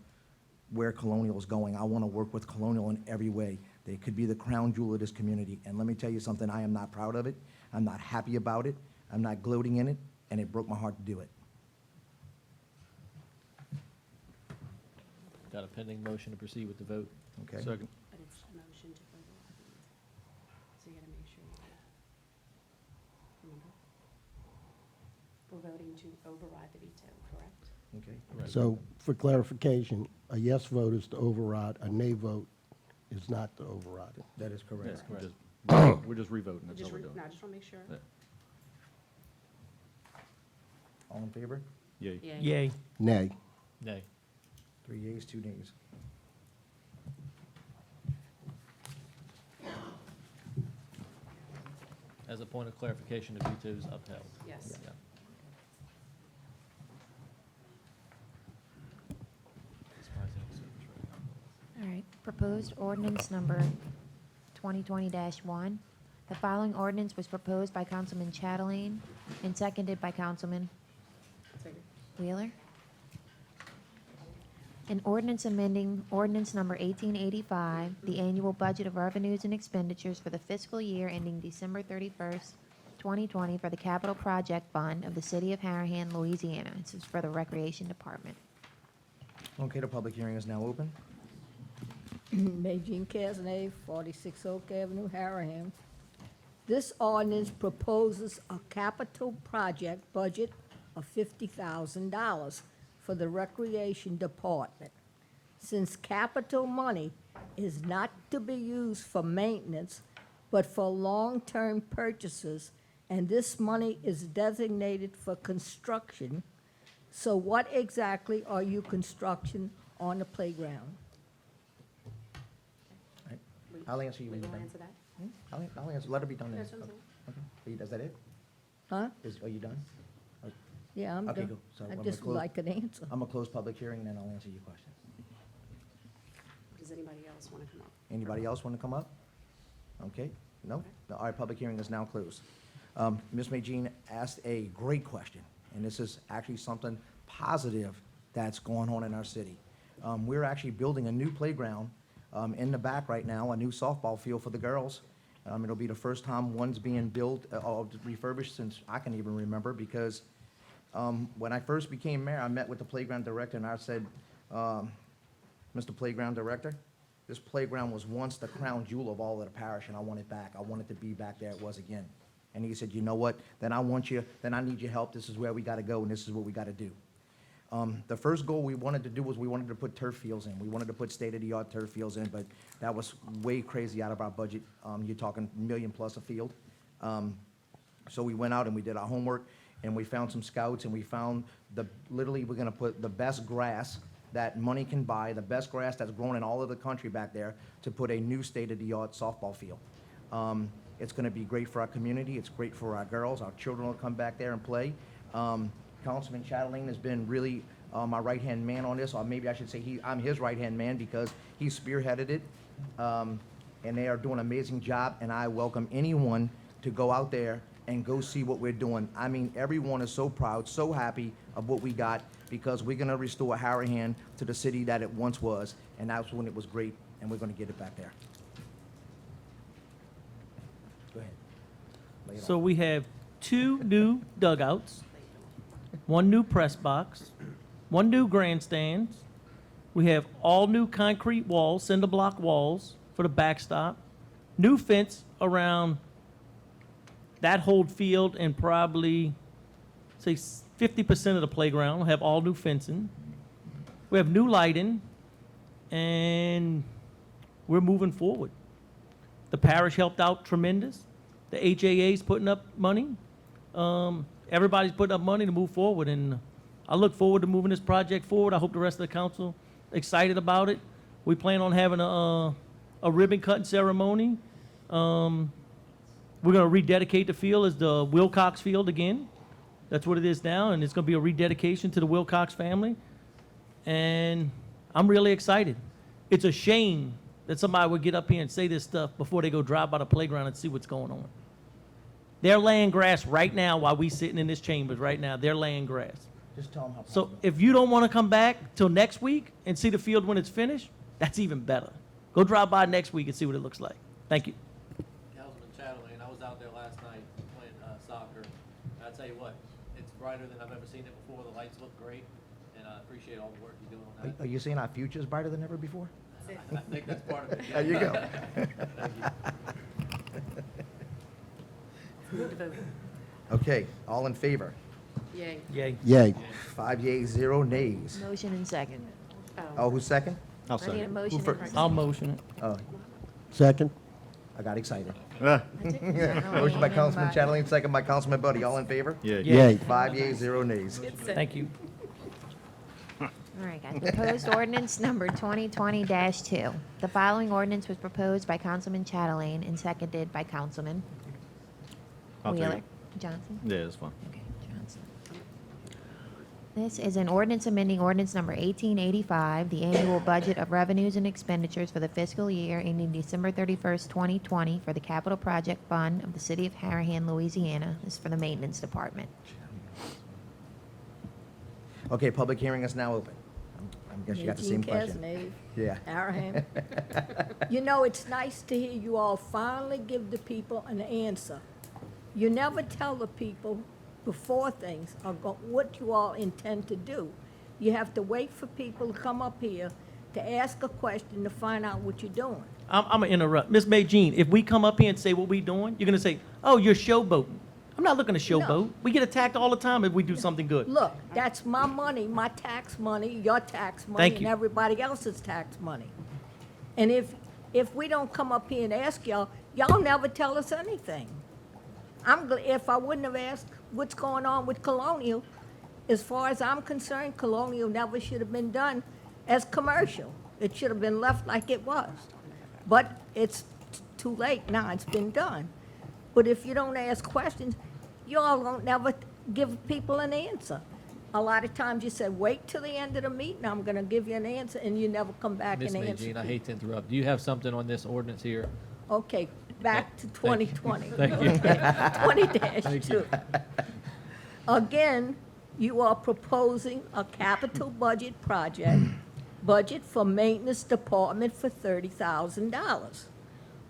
S1: where Colonial is going. I want to work with Colonial in every way. They could be the crown jewel of this community. And let me tell you something, I am not proud of it. I'm not happy about it. I'm not gloating in it, and it broke my heart to do it.
S8: Got a pending motion to proceed with the vote.
S1: Okay?
S10: Second.
S12: But it's a motion to override the veto. So you gotta make sure you do. Remember? We're voting to override the veto, correct?
S1: Okay.
S5: So for clarification, a yes vote is to override, a nay vote is not to override it.
S1: That is correct.
S8: That's correct.
S10: We're just revoting, that's all
S12: Just
S10: we're
S12: re-
S10: doing.
S12: no, I just want to make sure.
S8: Yeah.
S1: All in favor?
S10: Yay.
S12: Yeah.
S4: Yay.
S5: Nay.
S8: Nay.
S1: 3 yeas, 2 nays.
S8: As a point of clarification, the veto is upheld.
S12: Yes.
S8: Yeah.
S2: All right, proposed ordinance number 2020-1. The following ordinance was proposed by Councilman Chatelain and seconded by Councilman
S12: Second.
S2: Wheeler. An ordinance amending ordinance number 1885, the annual budget of revenues and expenditures for the fiscal year ending December 31st, 2020 for the Capital Project Fund of the City of Harahan, Louisiana. This is for the Recreation Department.
S1: Okay, the public hearing is now open.
S7: Majin Cazenave, 46 Oak Avenue, Harahan. This ordinance proposes a capital project budget of $50,000 for the Recreation Department. Since capital money is not to be used for maintenance, but for long-term purchases, and this money is designated for construction, so what exactly are you construction on the playground?
S1: I'll answer you
S12: We
S1: when you're
S12: will
S1: done.
S12: answer that?
S1: I'll answer, let her be done then.
S12: That's what I'm saying.
S1: Okay, is that it?
S7: Huh?
S1: Are you done?
S7: Yeah, I'm
S1: Okay,
S7: done.
S1: go. So
S7: I
S1: I'm gonna
S7: just would
S1: close-
S7: like an answer.
S1: I'm gonna close public hearing, then I'll answer your questions.
S12: Does anybody else want to come up?
S1: Anybody else want to come up? Okay, no? No, all right, public hearing is now closed. Ms. Majin asked a great question, and this is actually something positive that's going on in our city. We're actually building a new playground in the back right now, a new softball field for the girls. It'll be the first time one's being built, or refurbished since I can even remember, because when I first became mayor, I met with the playground director, and I said, Mr. Playground Director, this playground was once the crown jewel of all of the parish, and I want it back. I want it to be back there it was again. And he said, you know what, then I need your help. This is where we gotta go, and this is what we gotta do. The first goal we wanted to do was we wanted to put turf fields in. We wanted to put state-of-the-art turf fields in, but that was way crazy out of our budget. You're talking $1 million plus a field. So we went out and we did our homework, and we found some scouts, and we found literally, we're gonna put the best grass that money can buy, the best grass that's grown in all of the country back there, to put a new state-of-the-art softball field. It's gonna be great for our community, it's great for our girls, our children will come back there and play. Councilman Chatelain has been really my right-hand man on this, or maybe I should say I'm his right-hand man, because he spearheaded it. And they are doing an amazing job, and I welcome anyone to go out there and go see what we're doing. I mean, everyone is so proud, so happy of what we got, because we're gonna restore Harahan to the city that it once was, and that's when it was great, and we're gonna get it back there. Go ahead. Lay it
S4: So
S1: on.
S4: we have 2 new dugouts, 1 new press box, 1 new grandstands. We have all new concrete walls, cinder block walls for the backstop, new fence around that whole field, and probably, say, 50% of the playground will have all new fencing. We have new lighting, and we're moving forward. The parish helped out tremendous. The HAA's putting up money. Everybody's putting up money to move forward, and I look forward to moving this project forward. I hope the rest of the council excited about it. We plan on having a ribbon cutting ceremony. We're gonna rededicate the field as the Wilcox Field again. That's what it is now, and it's gonna be a rededication to the Wilcox family. And I'm really excited. It's a shame that somebody would get up here and say this stuff before they go drive by the playground and see what's going on. They're laying grass right now while we sitting in this chambers right now. They're laying grass.
S1: Just tell them how.
S4: So if you don't want to come back till next week and see the field when it's finished, that's even better. Go drive by next week and see what it looks like. Thank you.
S8: Councilman Chatelain, I was out there last night playing soccer. And I tell you what, it's brighter than I've ever seen it before. The lights look great, and I appreciate all the work you're doing on that.
S1: Are you saying our future's brighter than ever before?
S8: I think that's part of it.
S1: There you go.
S8: Thank you.
S12: Move to vote.
S1: Okay, all in favor?
S12: Yay.
S4: Yay.
S5: Yay.
S1: 5 yeas, 0 nays.
S2: Motion and second.
S1: Oh, who's second?
S10: I'll
S2: I need a
S10: second.
S2: motion and a
S4: I'll
S2: second.
S4: motion it.
S1: Oh,
S5: Second?
S1: I got excited.
S10: Ah,
S1: Motion by Councilman Chatelain, second by Councilman Buddy. All in favor?
S10: yeah.
S5: Yay.
S1: 5 yeas, 0 nays.
S4: Thank you.
S2: All right, guys. Proposed ordinance number 2020-2. The following ordinance was proposed by Councilman Chatelain and seconded by Councilman
S10: I'll take
S2: Wheeler.
S10: it.
S2: Johnson?
S10: Yeah, that's fine.
S2: Okay, Johnson. This is an ordinance amending ordinance number 1885, the annual budget of revenues and expenditures for the fiscal year ending December 31st, 2020 for the Capital Project Fund of the City of Harahan, Louisiana. This is for the Maintenance Department.
S1: Okay, public hearing is now open. I guess you got the same
S7: Nadine
S1: question.
S7: Cazenave,
S1: Yeah.
S7: Harahan. You know, it's nice to hear you all finally give the people an answer. You never tell the people before things are what you all intend to do. You have to wait for people to come up here to ask a question to find out what you're doing.
S4: I'm gonna interrupt. Ms. Jean, if we come up here and say what we doing, you're gonna say, oh, you're showboating. I'm not looking to showboat. We get attacked all the time if we do something good.
S7: Look, that's my money, my tax money, your tax money,
S4: Thank
S7: and
S4: you.
S7: everybody else's tax money. And if we don't come up here and ask y'all, y'all never tell us anything. If I wouldn't have asked what's going on with Colonial, as far as I'm concerned, Colonial never should have been done as commercial. It should have been left like it was. But it's too late now, it's been done. But if you don't ask questions, you all don't never give people an answer. A lot of times you say, wait till the end of the meeting, I'm gonna give you an answer, and you never come back
S8: Miss
S7: and answer.
S8: Jean, I hate to interrupt. Do you have something on this ordinance here?
S7: Okay, back to 2020.
S8: Thank you.
S7: 20-2. Again, you are proposing a capital budget budget for maintenance department for $30,000.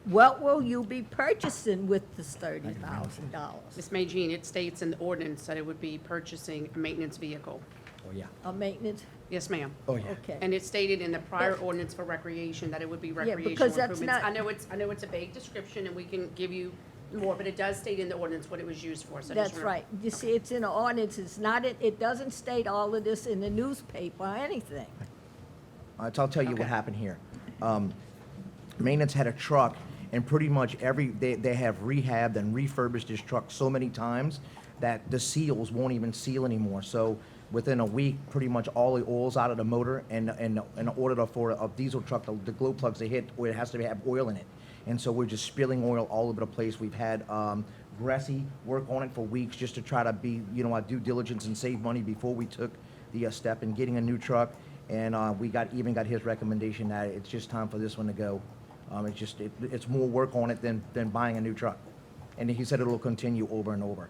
S7: What will you be purchasing with this $30,000?
S12: Ms. May Jean, it states in the ordinance that it would be purchasing a maintenance vehicle.
S1: Oh, yeah.
S7: A maintenance,
S12: Yes, ma'am.
S1: Oh, yeah.
S7: okay.
S12: And it stated in the prior ordinance for recreation that it would be recreational
S7: because that's
S12: improvements.
S7: not-
S12: I know it's a vague description, and we can give you more, but it does state in the ordinance what it was used for, so just
S7: That's
S12: remember.
S7: right. You see, it's in the ordinance, it's not, it doesn't state all of this in the newspaper or anything.
S1: I'll tell you what
S12: Okay.
S1: happened here. Maintenance had a truck, and pretty much they have rehabbed and refurbished this truck so many times that the seals won't even seal anymore. So within a week, pretty much all the oil's out of the motor, and in order for a diesel truck, the glow plugs they hit, it has to have oil in it. And so we're just spilling oil all over the place. We've had Gressy work on it for weeks just to try to be, our due diligence and save money before we took the step in getting a new truck. And we even got his recommendation that it's just time for this one to go. It's more work on it than buying a new truck. And he said it'll continue over and over.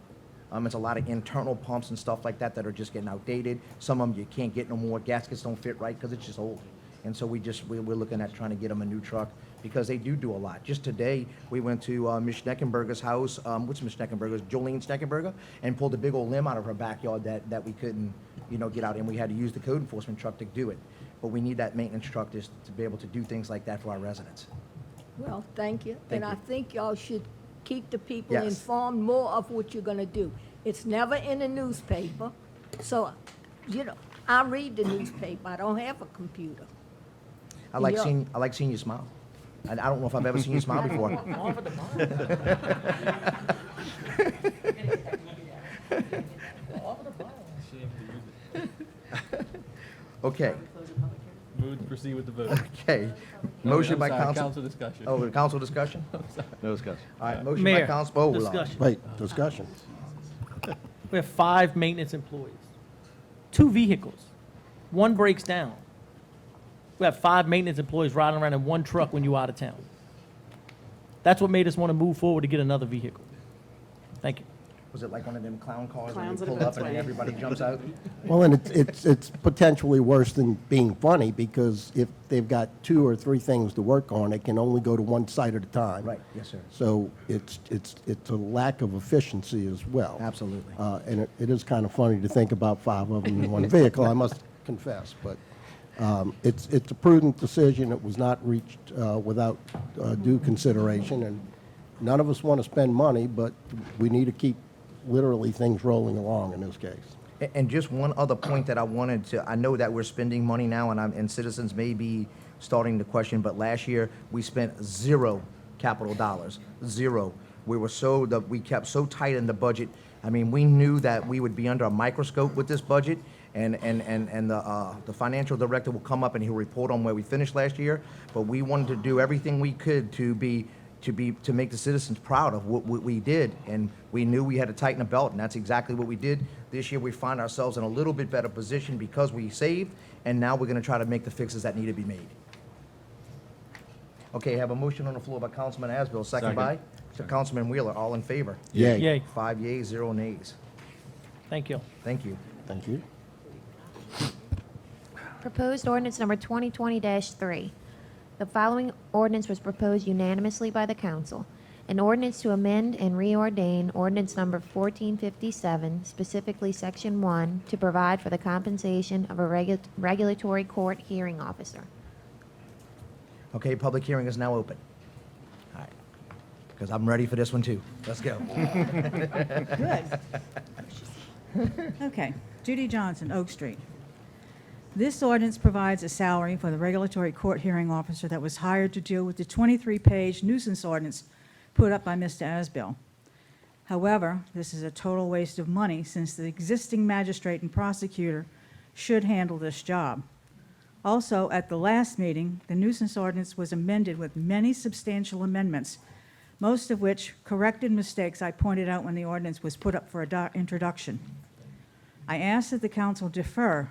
S1: It's a lot of internal pumps and stuff like that are just getting outdated. Some of them you can't get no more. Gaskets don't fit right because it's just old. And so we're looking at trying to get them a new truck because they do a lot. Just today, we went to Miss Schneckenberger's house. What's Miss Schneckenberger's? Jolene Schneckenberger, and pulled a big old limb out of her backyard that we couldn't, get out, and we had to use the code enforcement truck to do it. But we need that maintenance truck to be able to do things like that for our residents.
S7: Well, thank you.
S1: Thank
S7: And I
S1: you.
S7: think y'all should keep the people
S1: Yes.
S7: informed more of what you're gonna do. It's never in the newspaper, so, I read the newspaper, I don't have a computer.
S1: I like
S7: Yeah.
S1: seeing you smile. I don't know if I've ever seen you smile before. Okay,
S8: Move to proceed with the vote.
S1: okay. Motion
S8: I'm
S1: by
S8: sorry,
S1: council.
S8: Council discussion.
S1: Oh, the council discussion?
S10: No discussion.
S1: All right, motion by
S4: Mayor,
S1: council. Oh, hold on.
S4: discussion.
S5: Wait, discussion.
S4: We have 5 maintenance employees, 2 vehicles, 1 breaks down. We have 5 maintenance employees riding around in 1 truck when you're out of town. That's what made us want to move forward to get another vehicle. Thank you.
S1: Was it like one of them clown cars
S12: Clowns
S1: when
S12: in
S1: you
S12: a
S1: pull up
S12: best
S1: and then
S12: way.
S1: everybody jumps out?
S5: Well, and it's potentially worse than being funny, because if they've got 2 or 3 things to work on, it can only go to one site at a time.
S1: Right, yes, sir.
S5: So it's a lack of efficiency as well.
S1: Absolutely.
S5: And it is kind of funny to think about 5 of them in one vehicle, I must confess. But it's a prudent decision. It was not reached without due consideration. And none of us want to spend money, but we need to keep literally things rolling along in this case.
S1: And just one other point that I wanted to, I know that we're spending money now, and citizens may be starting to question, but last year, we spent zero capital dollars, zero. We kept so tight in the budget. I mean, we knew that we would be under a microscope with this budget, and the financial director will come up and he'll report on where we finished last year, but we wanted to do everything we could to make the citizens proud of what we did, and we knew we had to tighten the belt, and that's exactly what we did. This year, we find ourselves in a little bit better position because we saved, and now we're gonna try to make the fixes that need to be made. Okay, I have a motion on the floor by Councilman Asbill, second by Councilman Wheeler. All in favor?
S5: Yay.
S4: Yay,
S1: 5 yeas, 0 nays.
S4: thank you.
S1: Thank you.
S5: Thank you.
S2: Proposed ordinance number 2020-3. The following ordinance was proposed unanimously by the council. An ordinance to amend and reordain ordinance number 1457, specifically Section 1, to provide for the compensation of a regulatory court hearing officer.
S1: Okay, public hearing is now open. All right, because I'm ready for this one too. Let's go.
S13: Good. Okay, Judy Johnson, Oak Street. This ordinance provides a salary for the regulatory court hearing officer that was hired to deal with the 23-page nuisance ordinance put up by Mr. Asbill. However, this is a total waste of money since the existing magistrate and prosecutor should handle this job. Also, at the last meeting, the nuisance ordinance was amended with many substantial amendments, most of which corrected mistakes I pointed out when the ordinance was put up for introduction. I asked that the council defer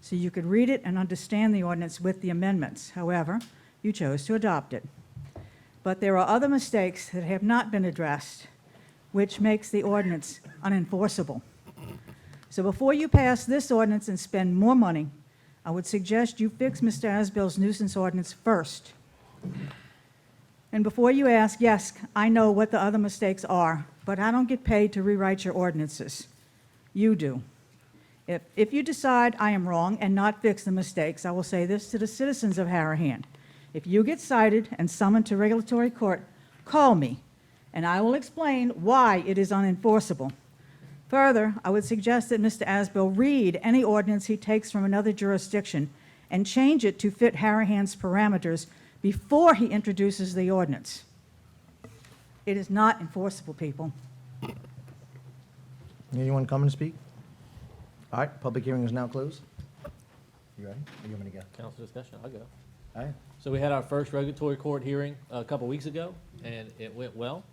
S13: so you could read it and understand the ordinance with the amendments. However, you chose to adopt it. But there are other mistakes that have not been addressed, which makes the ordinance unenforceable. So before you pass this ordinance and spend more money, I would suggest you fix Mr. Asbill's nuisance ordinance first. And before you ask, yes, I know what the other mistakes are, but I don't get paid to rewrite your ordinances. You do. If you decide I am wrong and not fix the mistakes, I will say this to the citizens of Harahan. If you get cited and summoned to regulatory court, call me, and I will explain why it is unenforceable. Further, I would suggest that Mr. Asbill read any ordinance he takes from another jurisdiction and change it to fit Harahan's parameters before he introduces the ordinance. It is not enforceable, people.
S1: Anyone come and speak? All right, public hearing is now closed. You ready? Or you want me to go?
S8: Council discussion, I'll go.
S1: All right.
S8: So we had our first regulatory court hearing a couple weeks ago, and it went well.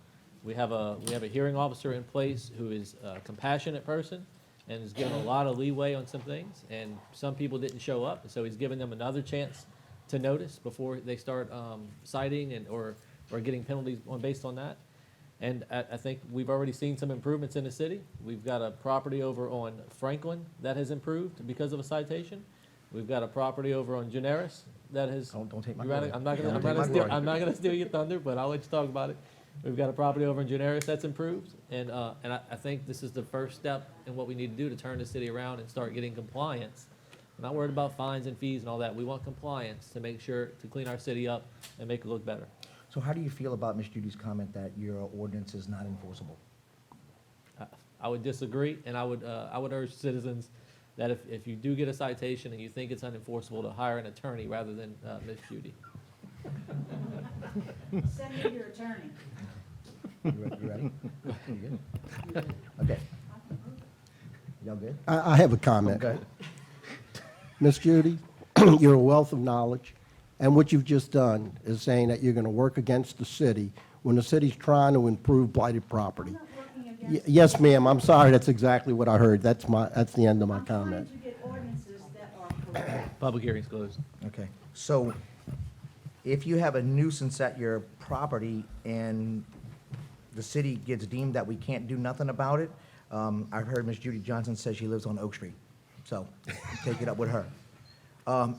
S8: We have a hearing officer in place who is a compassionate person and is given a lot of leeway on some things, and some people didn't show up, and so he's giving them another chance to notice before they start citing or getting penalties based on that. And I think we've already seen some improvements in the city. We've got a property over on Franklin that has improved because of a citation. We've got a property over on Generis that has.
S1: Don't take my
S8: You ready?
S1: glory.
S8: I'm not
S1: Don't take my glory.
S8: gonna steal your thunder, but I'll let you talk about it. We've got a property over in Generis that's improved, and I think this is the first step in what we need to do to turn the city around and start getting compliance. I'm not worried about fines and fees and all that. We want compliance to make sure to clean our city up and make it look better.
S1: So how do you feel about Ms. Judy's comment that your ordinance is not enforceable?
S8: I would disagree, and I would urge citizens that if you do get a citation and you think it's unenforceable, to hire an attorney rather than Ms. Judy.
S13: Send me your attorney.
S1: You ready? You good? Okay. Y'all good?
S5: I have a comment.
S1: Okay.
S5: Miss Judy, you're a wealth of knowledge, and what you've just done is saying that you're going to work against the city when the city's trying to improve blighted property. Yes, ma'am, I'm sorry, that's exactly what I heard. That's the end of my comment.
S13: I'm trying to get ordinances that are correct.
S8: Public hearing's closed.
S1: Okay. So if you have a nuisance at your property and the city gets deemed that we can't do nothing about it, I've heard Ms. Judy Johnson says she lives on Oak Street. So take it up with her.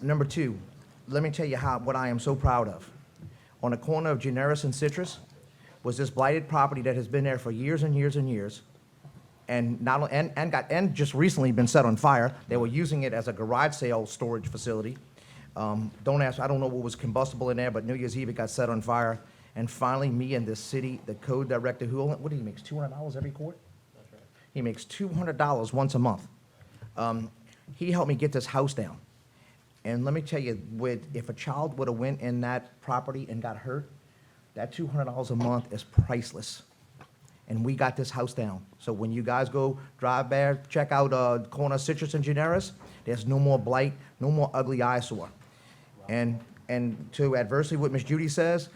S1: Number two, let me tell you what I am so proud of. On the corner of Generis and Citrus was this blighted property that has been there for years and years and years, and just recently been set on fire. They were using it as a garage sale storage facility. Don't ask, I don't know what was combustible in there, but New Year's Eve it got set on fire. And finally, me and the city, the code director, what do he makes, $200 every court? That's right. He makes $200 once a month. He helped me get this house down. And let me tell you, if a child would have went in that property and got hurt, that $200 a month is priceless. And we got this house down. So when you guys go drive by, check out corner of Citrus and Generis, there's no more blight, no more ugly eyesore. And to adversely what Miss Judy says,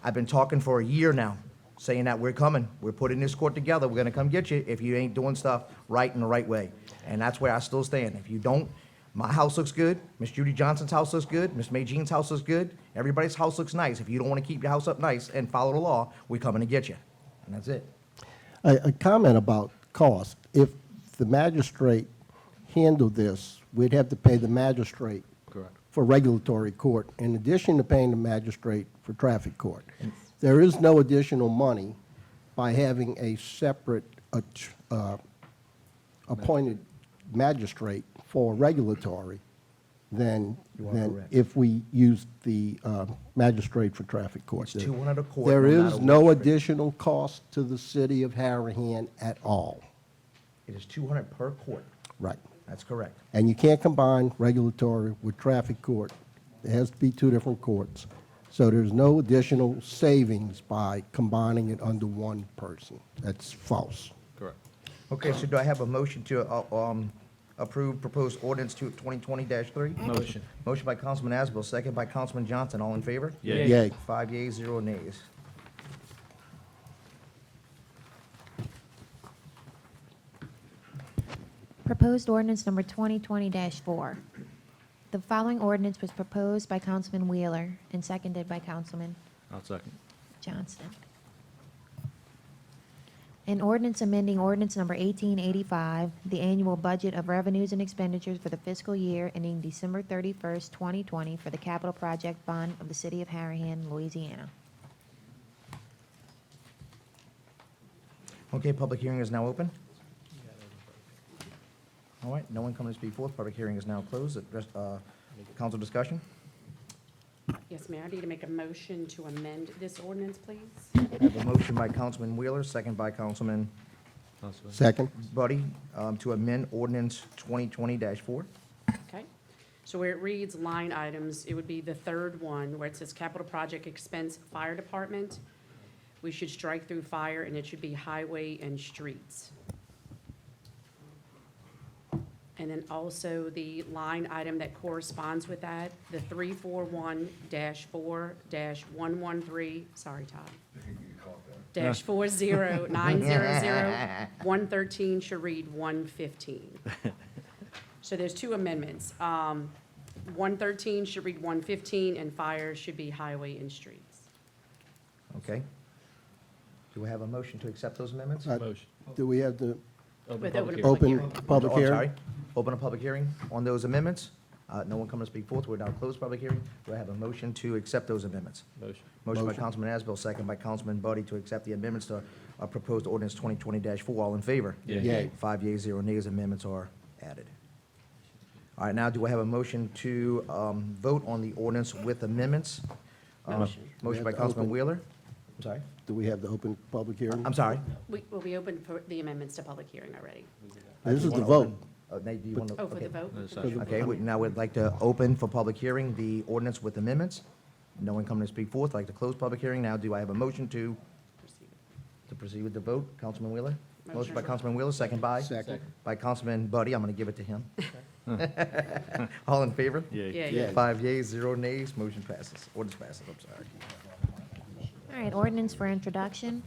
S1: I've been talking for a year now, saying that we're coming. We're putting this court together. We're gonna come get you if you ain't doing stuff right in the right way. And that's where I still stand. If you don't, my house looks good, Miss Judy Johnson's house looks good, Miss May Jean's house looks good, everybody's house looks nice. If you don't wanna keep your house up nice and follow the law, we're coming to get you. And that's it.
S5: A comment about cost. If the magistrate handled this, we'd have to pay the magistrate
S10: Correct.
S5: for regulatory court, in addition to paying the magistrate for traffic court. There is no additional money by having a separate appointed magistrate for regulatory than
S1: You are correct.
S5: if we used the magistrate for traffic court.
S1: It's 200 a court.
S5: There
S1: no
S5: is
S1: matter
S5: no
S1: which-
S5: additional cost to the city of Harahan at all.
S1: It is 200 per court.
S5: Right.
S1: That's correct.
S5: And you can't combine regulatory with traffic court. It has to be two different courts. So there's no additional savings by combining it under one person. That's false.
S10: Correct.
S1: Okay, so do I have a motion to approve proposed ordinance 2020-3?
S8: Motion.
S1: Motion by Councilman Asbill, second by Councilman Johnson. All in favor?
S10: Yay.
S5: Yay.
S1: 5 yeas, 0 nays.
S2: Proposed ordinance number 2020-4. The following ordinance was proposed by Councilman Wheeler and seconded by Councilman
S10: I'll second.
S2: Johnston. An ordinance amending ordinance number 1885, the annual budget of revenues and expenditures for the fiscal year ending December 31st, 2020 for the capital project fund of the city of Harahan, Louisiana.
S1: Okay, public hearing is now open. All right, no one coming to speak forth. Public hearing is now closed. Council discussion?
S12: Yes, Mayor, I need to make a motion to amend this ordinance, please.
S1: I have a motion by Councilman Wheeler, second by Councilman
S5: Second?
S1: Buddy, to amend ordinance 2020-4.
S12: Okay. So where it reads line items, it would be the third one where it says capital project expense fire department. We should strike through fire and it should be highway and streets. And then also the line item that corresponds with that, the 341-4-113, sorry, Todd. Dash 40900-113 should read 115. So there's two amendments. 113 should read 115, and fire should be highway and streets.
S1: Okay. Do we have a motion to accept those amendments?
S10: Motion.
S5: Do we have to
S12: With
S10: public
S12: open
S10: hearing.
S5: open
S12: hearing.
S5: public
S1: Oh, I'm
S5: hearing?
S1: sorry. Open a public hearing on those amendments. No one coming to speak forth. We're now closed public hearing. Do I have a motion to accept those amendments?
S10: Motion.
S1: Motion by
S5: Motion.
S1: Councilman Asbill, second by Councilman Buddy to accept the amendments to proposed ordinance 2020-4. All in favor?
S5: Yay.
S1: 5 yeas, 0 nays. Amendments are added. All right, now do I have a motion to vote on the ordinance with amendments?
S12: Motion.
S1: Motion by
S5: We have to
S1: Councilman
S5: open.
S1: Wheeler. I'm sorry.
S5: Do we have the open public hearing?
S1: I'm sorry.
S12: Well, we opened for the amendments to public hearing already.
S5: This is
S1: You
S5: the
S1: wanna
S5: vote.
S1: open- Nate, do you want to?
S12: Oh, for the vote?
S10: No, second.
S1: Okay, now we'd like to open for public hearing the ordinance with amendments. No one coming to speak forth. I'd like to close public hearing. Now, do I have a motion to proceed with the vote? Councilman Wheeler? Motion by
S12: Motion.
S1: Councilman Wheeler, second by?
S5: Second.
S1: By Councilman Buddy. I'm going to give it to him. All in favor?
S10: Yay.
S12: Yeah,
S5: Yeah.
S1: 5 yeas, 0 nays. Motion passes. Ordinance passes, I'm sorry.
S2: All right, ordinance for introduction.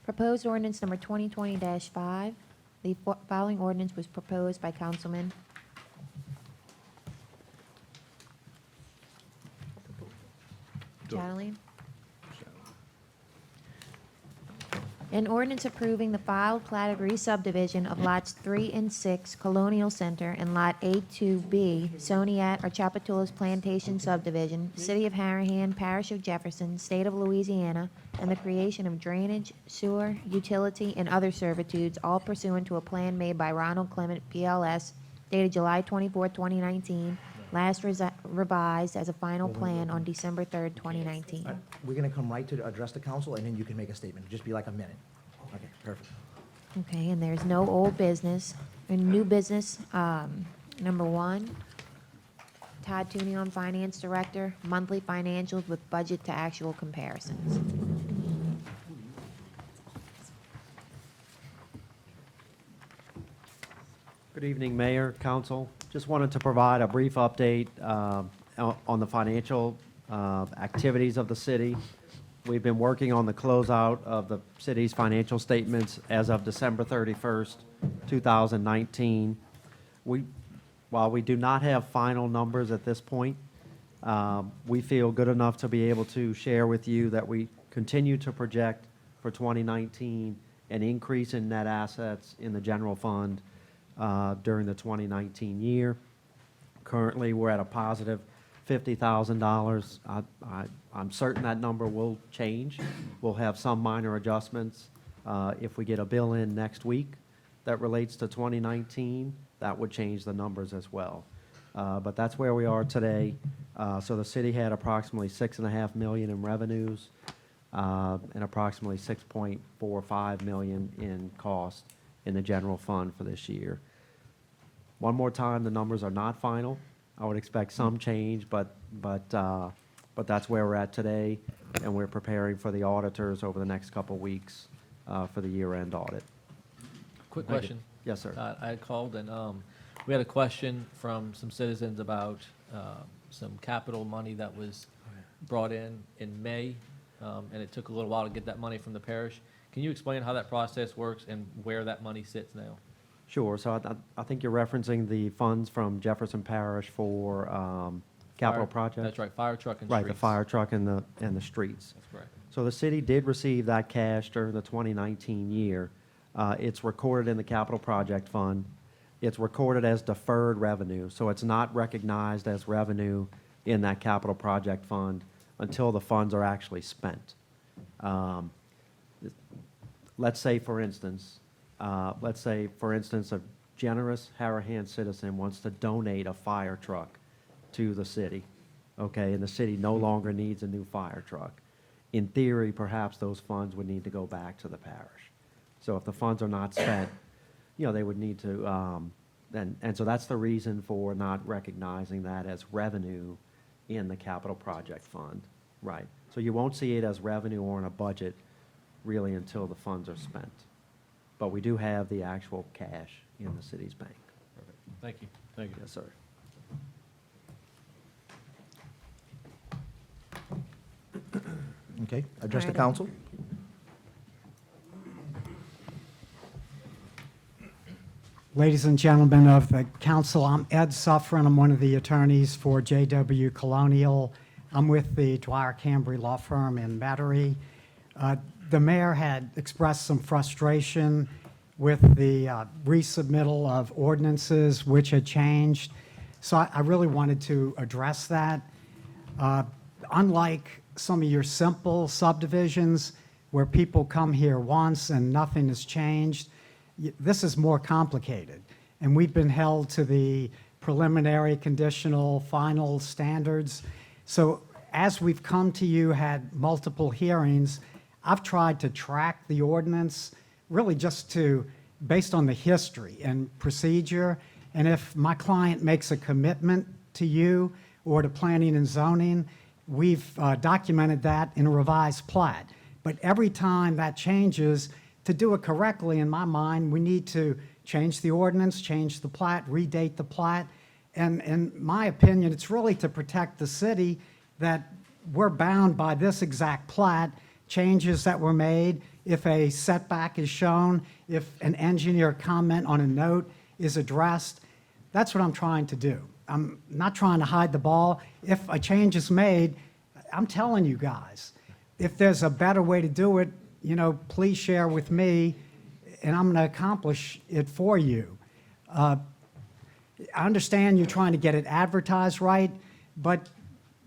S2: Proposed ordinance number 2020-5. The following ordinance was proposed by Councilman Chatelain. An ordinance approving the filed plat re-subdivision of lots 3 and 6 Colonial Center and Lot A2B Soniat or Chapatoulas Plantation Subdivision, City of Harahan, Parish of Jefferson, State of Louisiana, and the creation of drainage, sewer, utility, and other servitudes, all pursuant to a plan made by Ronald Clement, PLS, dated July 24, 2019, last revised as a final plan on December 3rd, 2019.
S1: All right, we're going to come right to address the council, and then you can make a statement. Just be like a minute. Okay, perfect.
S2: Okay, and there's no old business. In new business, number 1, Todd Tunion, Finance Director, monthly financials with budget to actual comparisons.
S14: Good evening, Mayor, Council. Just wanted to provide a brief update on the financial activities of the city. We've been working on the closeout of the city's financial statements as of December 31st, 2019. While we do not have final numbers at this point, we feel good enough to be able to share with you that we continue to project for 2019 an increase in net assets in the general fund during the 2019 year. Currently, we're at a positive $50,000. I'm certain that number will change. We'll have some minor adjustments. If we get a bill in next week that relates to 2019, that would change the numbers as well. But that's where we are today. So the city had approximately $6.5 million in revenues and approximately $6.45 million in cost in the general fund for this year. One more time, the numbers are not final. I would expect some change, but that's where we're at today, and we're preparing for the auditors over the next couple weeks for the year-end audit.
S8: Quick
S14: Thank you.
S8: question.
S14: Yes, sir.
S8: I had called and we had a question from some citizens about some capital money that was brought in May, and it took a little while to get that money from the parish. Can you explain how that process works and where that money sits now?
S14: Sure. So I think you're referencing the funds from Jefferson Parish for capital projects?
S8: That's right, fire truck and
S14: Right,
S8: streets.
S14: the fire truck and the streets.
S8: That's correct.
S14: So the city did receive that cash during the 2019 year. It's recorded in the capital project fund. It's recorded as deferred revenue, so it's not recognized as revenue in that capital project fund until the funds are actually spent. Let's say, for instance, a generous Harahan citizen wants to donate a fire truck to the city, okay, and the city no longer needs a new fire truck. In theory, perhaps those funds would need to go back to the parish. So if the funds are not spent, they would need to, and so that's the reason for not recognizing that as revenue in the capital project fund, right? So you won't see it as revenue or in a budget really until the funds are spent. But we do have the actual cash in the city's bank.
S8: Perfect. Thank you. Thank you.
S14: Yes, sir.
S1: Okay, address the
S2: Alrighty.
S1: council.
S15: Ladies and gentlemen of the council, I'm Ed Suffren. I'm one of the attorneys for J.W. Colonial. I'm with the Dwyer Cambry Law Firm in Metairie. The mayor had expressed some frustration with the resubmittal of ordinances which had changed. So I really wanted to address that. Unlike some of your simple subdivisions where people come here once and nothing has changed, this is more complicated. And we've been held to the preliminary, conditional, final standards. So as we've come to you, had multiple hearings, I've tried to track the ordinance really just based on the history and procedure. And if my client makes a commitment to you or to planning and zoning, we've documented that in a revised plat. But every time that changes, to do it correctly, in my mind, we need to change the ordinance, change the plat, redate the plat. And in my opinion, it's really to protect the city that we're bound by this exact plat, changes that were made, if a setback is shown, if an engineer comment on a note is addressed. That's what I'm trying to do. I'm not trying to hide the ball. If a change is made, I'm telling you guys, if there's a better way to do it, please share with me, and I'm going to accomplish it for you. I understand you're trying to get it advertised right, but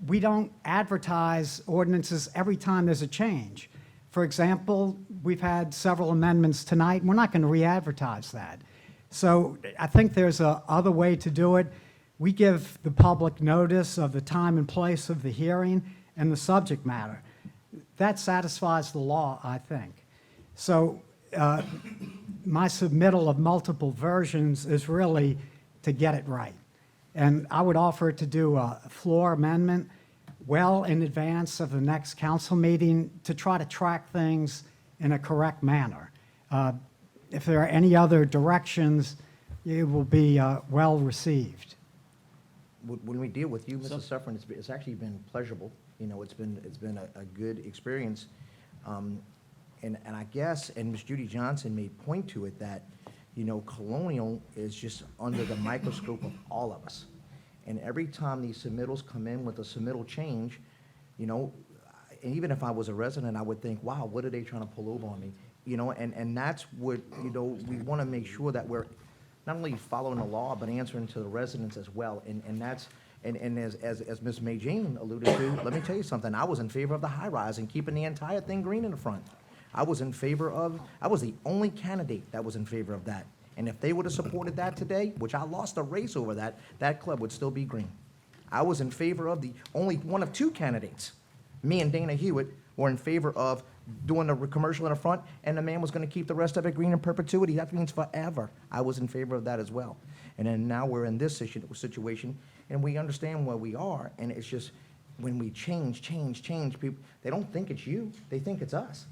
S15: we don't advertise ordinances every time there's a change. For example, we've had several amendments tonight, and we're not going to re-advertise that. So I think there's a other way to do it. We give the public notice of the time and place of the hearing and the subject matter. That satisfies the law, I think. So my submittal of multiple versions is really to get it right. And I would offer to do a floor amendment well in advance of the next council meeting to try to track things in a correct manner. If there are any other directions, it will be well received.
S1: When we deal with you, Mrs. Suffren, it's actually been pleasurable. You know, it's been a good experience. And I guess, and Ms. Judy Johnson made point to it, that, you know, Colonial is just under the microscope of all of us. And every time these submittals come in with a submittal change, you know, and even if I was a resident, I would think, wow, what are they trying to pull over on me? You know, and that's what, you know, we want to make sure that we're not only following the law, but answering to the residents as well. And that's, and as Ms. May Jane alluded to, let me tell you something, I was in favor of the high-rise and keeping the entire thing green in the front. I was the only candidate that was in favor of that. And if they would have supported that today, which I lost a race over that, that club would still be green. I was in favor of the only one of two candidates. Me and Dana Hewitt were in favor of doing the commercial in the front, and the man was gonna keep the rest of it green in perpetuity. That means forever. I was in favor of that as well. And then now we're in this situation, and we understand where we are, and it's just, when we change, people, they don't think it's you, they think it's us.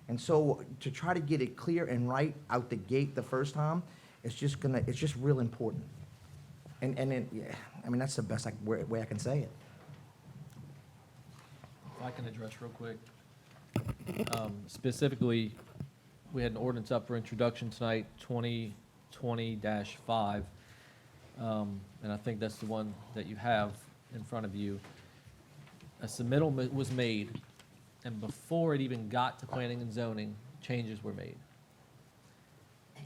S1: And so to try to get it clear and right out the gate the first time, it's just real important. And then, yeah, I mean, that's the best way I can say it.
S8: If I can address real quick. Specifically, we had an ordinance up for introduction tonight, 2020-5. And I think that's the one that you have in front of you. A submittal was made, and before it even got to planning and zoning, changes were made.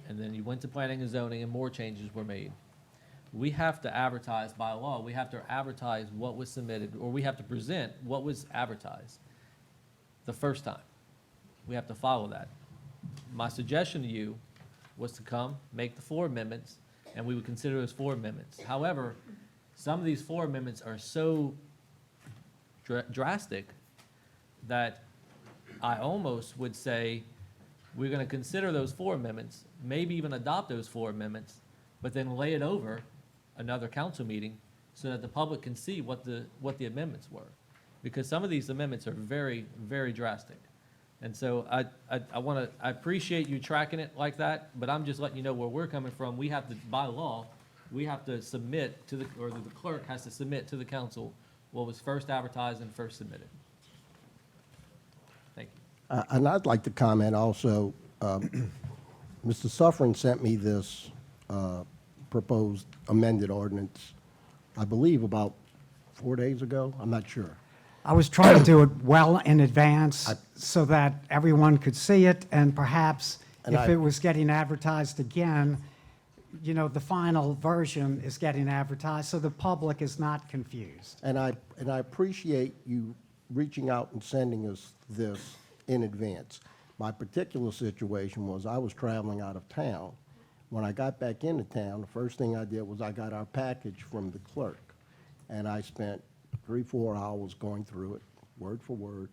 S8: And then you went to planning and zoning, and more changes were made. We have to advertise by law. We have to advertise what was submitted, or we have to present what was advertised the first time. We have to follow that. My suggestion to you was to come, make the 4 amendments, and we would consider those 4 amendments. However, some of these 4 amendments are so drastic that I almost would say we're going to consider those 4 amendments, maybe even adopt those 4 amendments, but then lay it over another council meeting so that the public can see what the amendments were. Because some of these amendments are very, very drastic. And so I appreciate you tracking it like that, but I'm just letting you know where we're coming from. We have to, by law, we have to submit to the clerk has to submit to the council what was first advertised and first submitted. Thank you.
S5: And I'd like to comment also, Mr. Suffren sent me this proposed amended ordinance, I believe about 4 days ago, I'm not sure.
S15: I was trying to do it well in advance so that everyone could see it, and perhaps if it was getting advertised again, you know, the final version is getting advertised, so the public is not confused.
S5: And I appreciate you reaching out and sending us this in advance. My particular situation was I was traveling out of town. When I got back into town, the first thing I did was I got our package from the clerk, and I spent 3-4 hours going through it, word for word,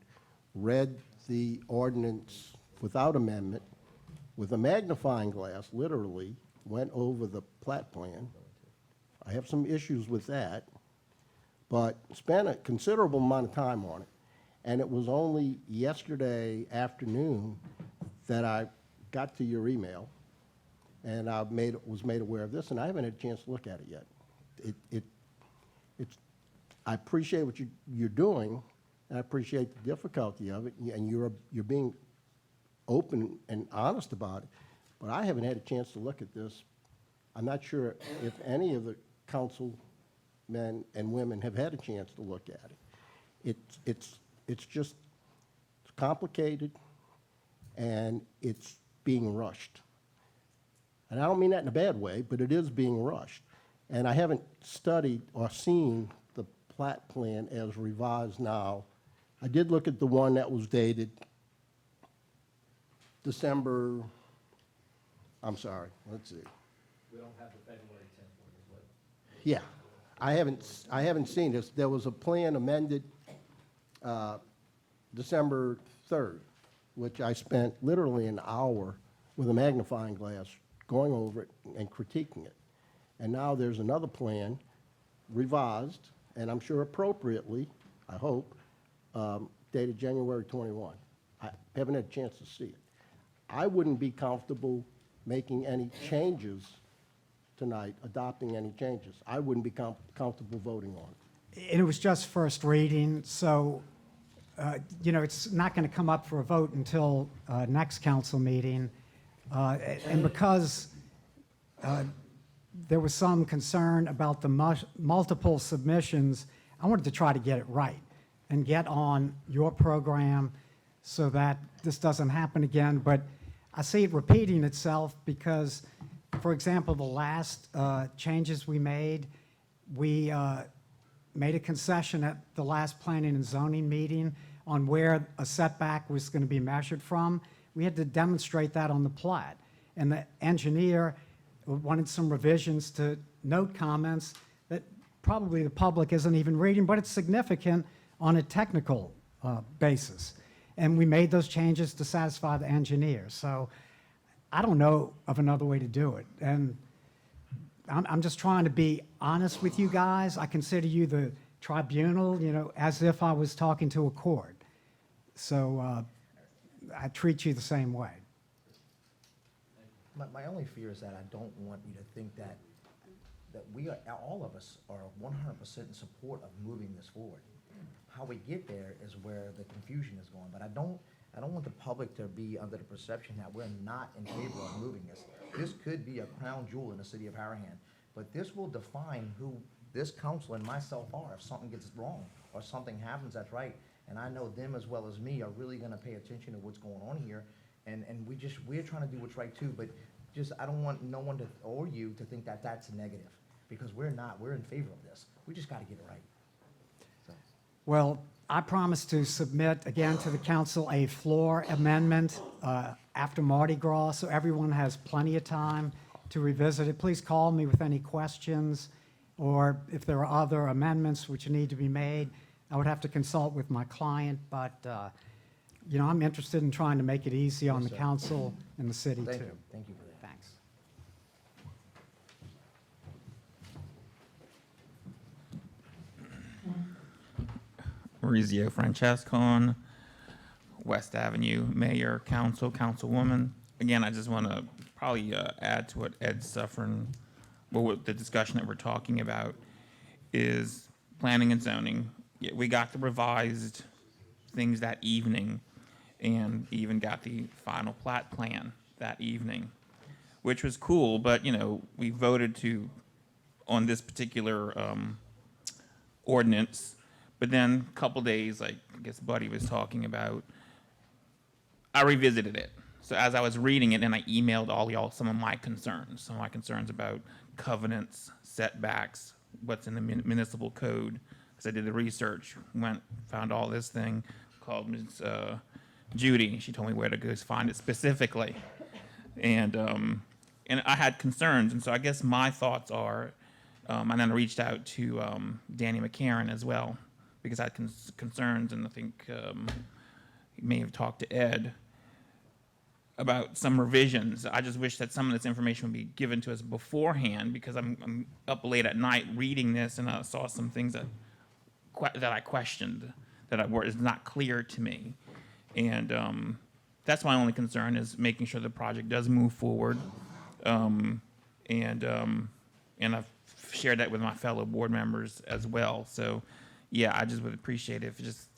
S5: read the ordinance without amendment, with a magnifying glass, literally, went over the plat plan. I have some issues with that, but spent a considerable amount of time on it. And it was only yesterday afternoon that I got to your email, and I was made aware of this, and I haven't had a chance to look at it yet. I appreciate what you're doing, and I appreciate the difficulty of it, and you're being open and honest about it, but I haven't had a chance to look at this. I'm not sure if any of the councilmen and women have had a chance to look at it. It's just complicated, and it's being rushed. And I don't mean that in a bad way, but it is being rushed. And I haven't studied or seen the plat plan as revised now. I did look at the one that was dated December, I'm sorry, let's see.
S8: We don't have the February 10th one, is what?
S5: Yeah, I haven't seen this. There was a plan amended December 3rd, which I spent literally an hour with a magnifying glass, going over it and critiquing it. And now there's another plan, revised, and I'm sure appropriately, I hope, dated January 21. I haven't had a chance to see it. I wouldn't be comfortable making any changes tonight, adopting any changes. I wouldn't be comfortable voting on it.
S15: And it was just first reading, so, you know, it's not going to come up for a vote until next council meeting. And because there was some concern about the multiple submissions, I wanted to try to get it right and get on your program so that this doesn't happen again. But I see it repeating itself because, for example, the last changes we made a concession at the last planning and zoning meeting on where a setback was going to be measured from. We had to demonstrate that on the plat. And the engineer wanted some revisions to note comments that probably the public isn't even reading, but it's significant on a technical basis. And we made those changes to satisfy the engineer. So I don't know of another way to do it. And I'm just trying to be honest with you guys. I consider you the tribunal, you know, as if I was talking to a court. So I treat you the same way.
S1: My only fear is that I don't want you to think that we are, all of us are 100% in support of moving this forward. How we get there is where the confusion is going, but I don't want the public to be under the perception that we're not in favor of moving this. This could be a crown jewel in the city of Harahan, but this will define who this council and myself are if something gets wrong or something happens that's right. And I know them as well as me are really gonna pay attention to what's going on here. And we're trying to do what's right too, but just, I don't want no one to, or you to think that that's negative, because we're not, we're in favor of this. We just gotta get it right. So.
S15: Well, I promise to submit again to the council a floor amendment after Mardi Gras, so everyone has plenty of time to revisit it. Please call me with any questions, or if there are other amendments which need to be made. I would have to consult with my client, but you know, I'm interested in trying to make it easy on
S1: Yes,
S15: the
S1: sir.
S15: council and the city too.
S1: Thank you. Thank you for that.
S15: Thanks.
S16: Maurizio Francescone, West Avenue, Mayor, Council, Councilwoman. Again, I just want to probably add to what Ed's suffering, well, what the discussion that we're talking about is planning and zoning. Yeah, we got the revised things that evening and even got the final plat plan that evening, which was cool, but, you know, we voted to, on this particular ordinance. But then a couple days, like I guess Buddy was talking about, I revisited it. So as I was reading it, and I emailed all y'all some of my concerns about covenants, setbacks, what's in the municipal code. Because I did the research, found all this thing, called Ms. Judy. She told me where to go find it specifically. And I had concerns, and so I guess my thoughts are, and then I reached out to Danny McCarron as well, because I had concerns, and I think he may have talked to Ed about some revisions. I just wish that some of this information would be given to us beforehand, because I'm up late at night reading this, and I saw some things that I questioned, that is not clear to me. And that's my only concern, is making sure the project does move forward. And I've shared that with my fellow board members as well. So, yeah, I just would appreciate it if you just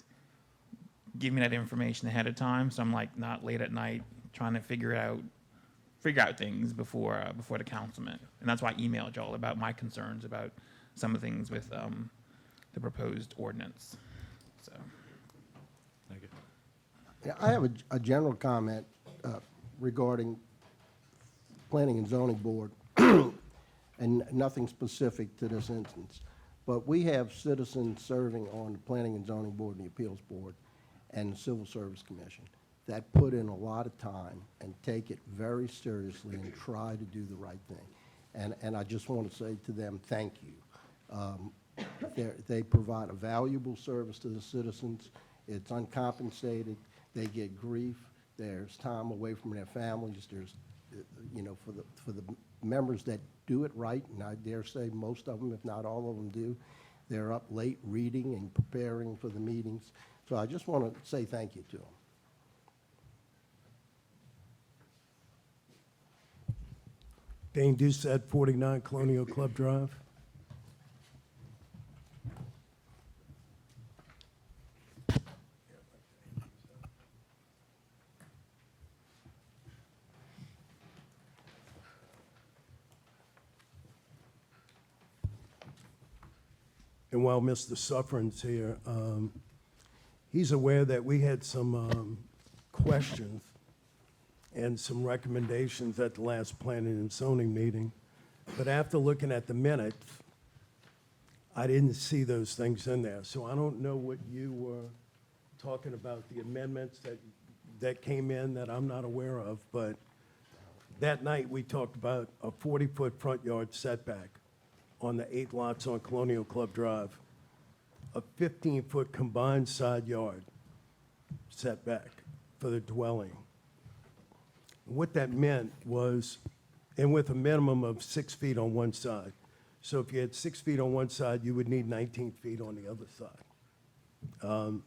S16: give me that information ahead of time, so I'm like not late at night trying to figure out things before the councilman. And that's why I emailed y'all about my concerns about some of the things with the proposed ordinance. So.
S10: Thank you.
S5: Yeah, I have a general comment regarding Planning and Zoning Board, and nothing specific to this instance. But we have citizens serving on the Planning and Zoning Board and the Appeals Board and the Civil Service Commission that put in a lot of time and take it very seriously and try to do the right thing. And I just want to say to them, thank you. They provide a valuable service to the citizens. It's uncompensated. They get grief. There's time away from their families. There's you know, for the members that do it right, and I dare say most of them, if not all of them do, they're up late reading and preparing for the meetings. So I just want to say thank you to them.
S17: Dane Doucette, 49 Colonial Club Drive. And while Mr. Suffern's here, he's aware that we had some questions and some recommendations at the last planning and zoning meeting. But after looking at the minutes, I didn't see those things in there. So I don't know what you were talking about, the amendments that came in that I'm not aware of. But that night, we talked about a 40-foot front yard setback on the 8 lots on Colonial Club Drive, a 15-foot combined side yard setback for the dwelling. What that meant was, and with a minimum of 6 feet on one side. So if you had 6 feet on one side, you would need 19 feet on the other side.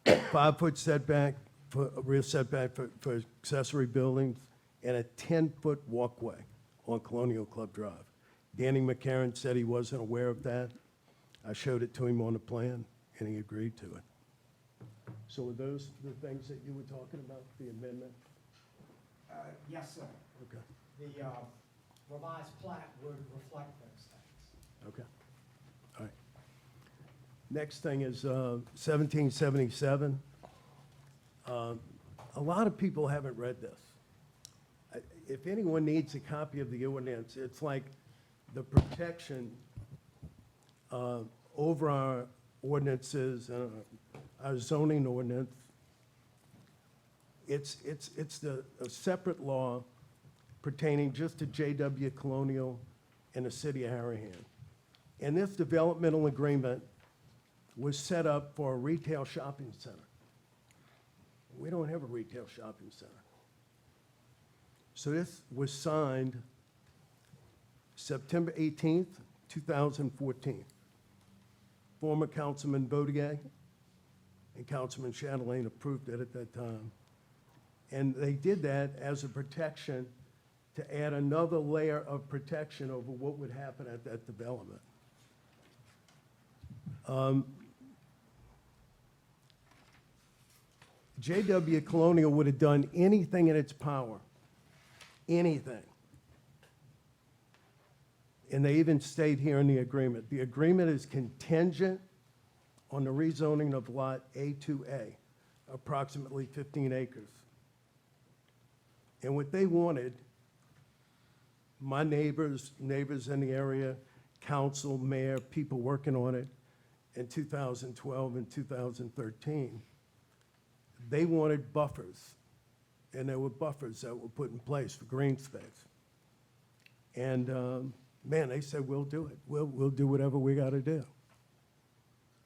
S17: 5-foot setback, for a rear setback for accessory buildings, and a 10-foot walkway on Colonial Club Drive. Danny McCarron said he wasn't aware of that. I showed it to him on the plan, and he agreed to it. So are those the things that you were talking about, the amendment?
S15: Yes, sir.
S17: Okay.
S15: The revised plat would reflect those things.
S17: Okay. All right. Next thing is 1777. A lot of people haven't read this. If anyone needs a copy of the ordinance, it's like the protection over our ordinances, our zoning ordinance. It's a separate law pertaining just to JW Colonial and the city of Harahan. And this developmental agreement was set up for a retail shopping center. We don't have a retail shopping center. So this was signed September 18th, 2014. Former Councilman Bodier and Councilman Chatelain approved it at that time. And they did that as a protection to add another layer of protection over what would happen at that development. JW Colonial would have done anything in its power, anything. And they even stayed here in the agreement. The agreement is contingent on the rezoning of Lot A2A, approximately 15 acres. And what they wanted, my neighbors in the area, council, mayor, people working on it in 2012 and 2013, they wanted buffers. And there were buffers that were put in place for green space. And man, they said, we'll do it. We'll do whatever we got to do.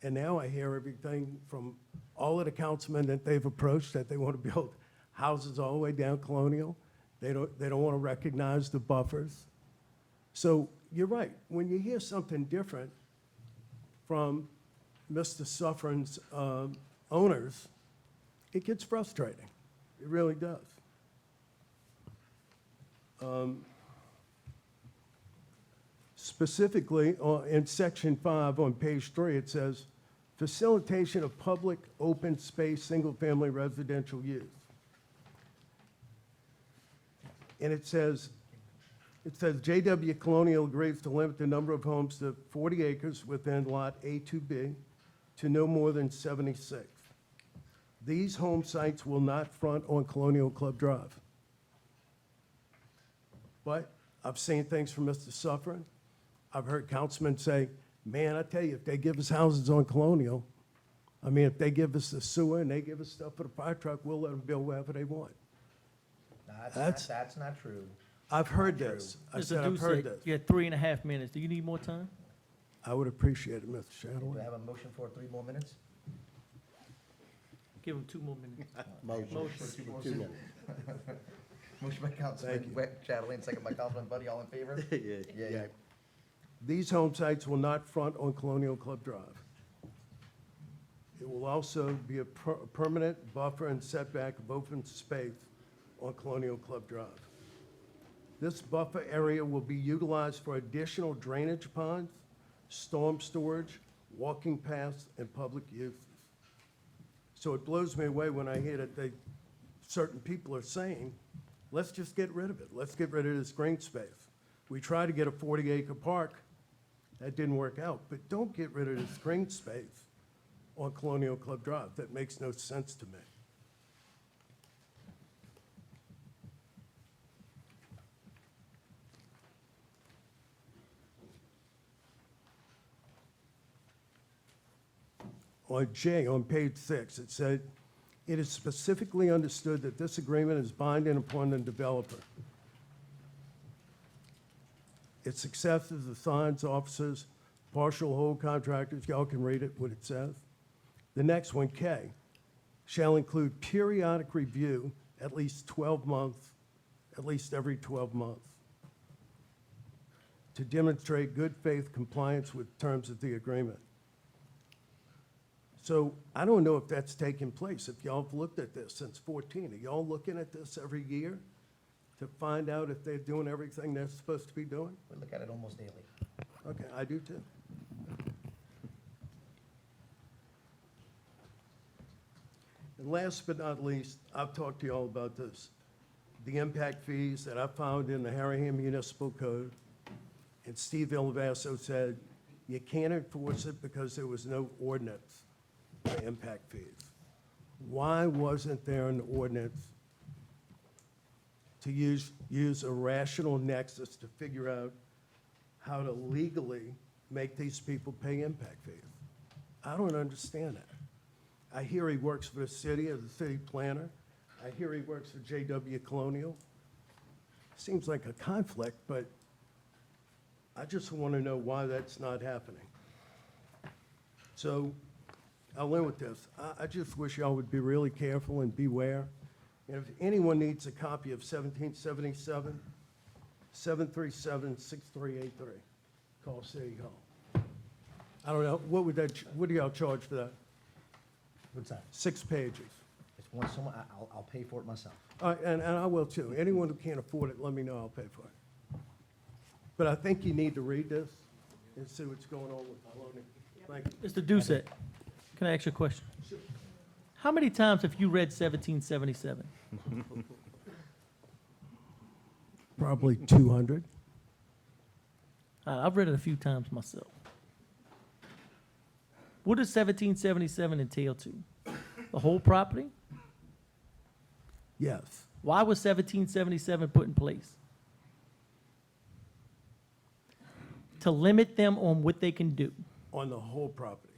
S17: And now I hear everything from all of the councilmen that they've approached that they want to build houses all the way down Colonial. They don't want to recognize the buffers. So you're right. When you hear something different from Mr. Suffern's owners, it gets frustrating. It really does. Specifically, in Section 5 on page 3, it says, facilitation of public, open space, single-family residential use. And it says JW Colonial agrees to limit the number of homes to 40 acres within Lot A2B to no more than 76. These home sites will not front on Colonial Club Drive. But I've seen things from Mr. Suffern. I've heard councilmen say, man, I tell you, if they give us houses on Colonial, I mean, if they give us the sewer and they give us stuff for the fire truck, we'll let them build wherever they want.
S1: That's not true.
S17: I've heard this. I
S4: Mr.
S17: said, I've heard this.
S4: You had 3.5 minutes. Do you need more time?
S17: I would appreciate it, Mr.
S1: Do
S17: Chatelain.
S1: I have a motion for 3 more minutes?
S4: Give him 2 more minutes.
S5: Motion.
S4: Motion.
S5: For 2 minutes.
S1: Motion by Councilman Chatelain, second by Councilman Buddy, all in favor?
S5: Yeah.
S17: These home sites will not front on Colonial Club Drive. It will also be a permanent buffer and setback of open space on Colonial Club Drive. This buffer area will be utilized for additional drainage ponds, storm storage, walking paths, and public uses. So it blows me away when I hear that certain people are saying, let's just get rid of it. Let's get rid of this green space. We tried to get a 40-acre park. That didn't work out. But don't get rid of this green space on Colonial Club Drive. That makes no sense to me. On J, on page 6, it said, "It is specifically understood that this agreement is binding upon the developer. Its successors, assigns officers, partial hold contractors," y'all can read it, what it says. The next one, K, "shall include periodic review at least 12 months, at least every 12 months, to demonstrate good faith compliance with terms of the agreement." So I don't know if that's taken place, if y'all have looked at this since 14. Are y'all looking at this every year to find out if they're doing everything they're supposed to be doing?
S1: We look at it almost daily.
S17: Okay, I do too. And last but not least, I've talked to y'all about this, the impact fees that I found in the Harahan Municipal Code. And Steve Villavasso said, you can't enforce it because there was no ordinance for impact fees. Why wasn't there an ordinance to use a rational nexus to figure out how to legally make these people pay impact fees? I don't understand that. I hear he works for the city as a city planner. I hear he works for JW Colonial. Seems like a conflict, but I just want to know why that's not happening. So I'll end with this. I just wish y'all would be really careful and beware. And if anyone needs a copy of 1777, 737-6383, call City Hall. I don't know, what do y'all charge for that?
S1: What's that?
S17: 6 pages.
S1: It's one, someone, I'll pay for it myself.
S17: And I will too. Anyone who can't afford it, let me know, I'll pay for it. But I think you need to read this and see what's going on with Maloney. Thank you.
S4: Mr. Doucette, can I ask you a question? How many times have you read 1777?
S17: Probably 200.
S4: I've read it a few times myself. What does 1777 entail to? The whole property?
S17: Yes.
S4: Why was 1777 put in place? To limit them on what they can do.
S17: On the whole property.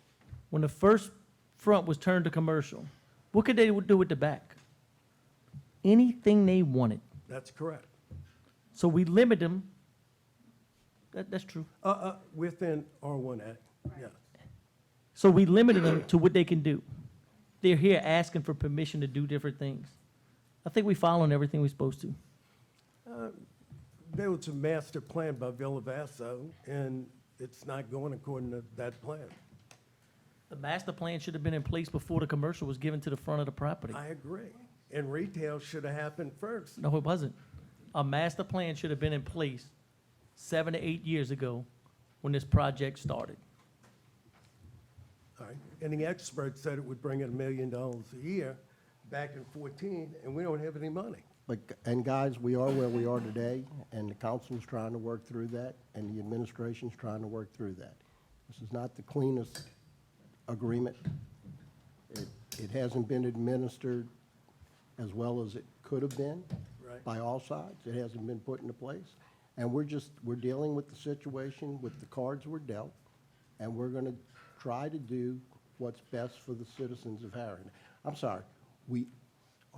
S4: When the first front was turned to commercial, what could they do with the back? Anything they wanted.
S17: That's correct.
S4: So we limit them. That's true.
S17: Within R1A, yes.
S4: So we limited them to what they can do. They're here asking for permission to do different things. I think we're following everything we're supposed to.
S17: There was a master plan by Villavasso, and it's not going according to that plan.
S4: The master plan should have been in place before the commercial was given to the front of the property.
S17: I agree. And retail should have happened first.
S4: No, it wasn't. A master plan should have been in place 7 to 8 years ago when this project started.
S17: All right. And the experts said it would bring in $1 million a year back in 14, and we don't have any money.
S5: But, and guys, we are where we are today, and the council's trying to work through that, and the administration's trying to work through that. This is not the cleanest agreement. It hasn't been administered as well as it could have been
S17: Right.
S5: by all sides. It hasn't been put into place. And we're dealing with the situation with the cards we're dealt, and we're going to try to do what's best for the citizens of Harahan. I'm sorry, we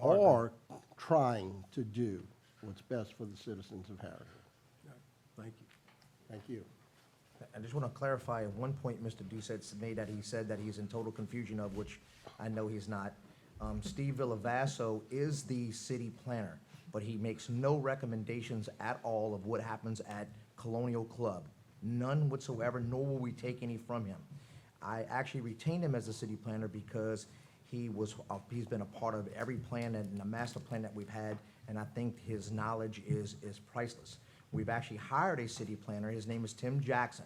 S5: are trying to do what's best for the citizens of Harahan.
S17: Thank you.
S5: Thank you.
S1: I just want to clarify, at one point, Mr. Doucette made that he said that he's in total confusion of, which I know he's not. Steve Villavasso is the city planner. but he makes no recommendations at all of what happens at Colonial Club. None whatsoever, nor will we take any from him. I actually retained him as a city planner because he's been a part of every plan and the master plan that we've had, and I think his knowledge is priceless. We've actually hired a city planner. His name is Tim Jackson.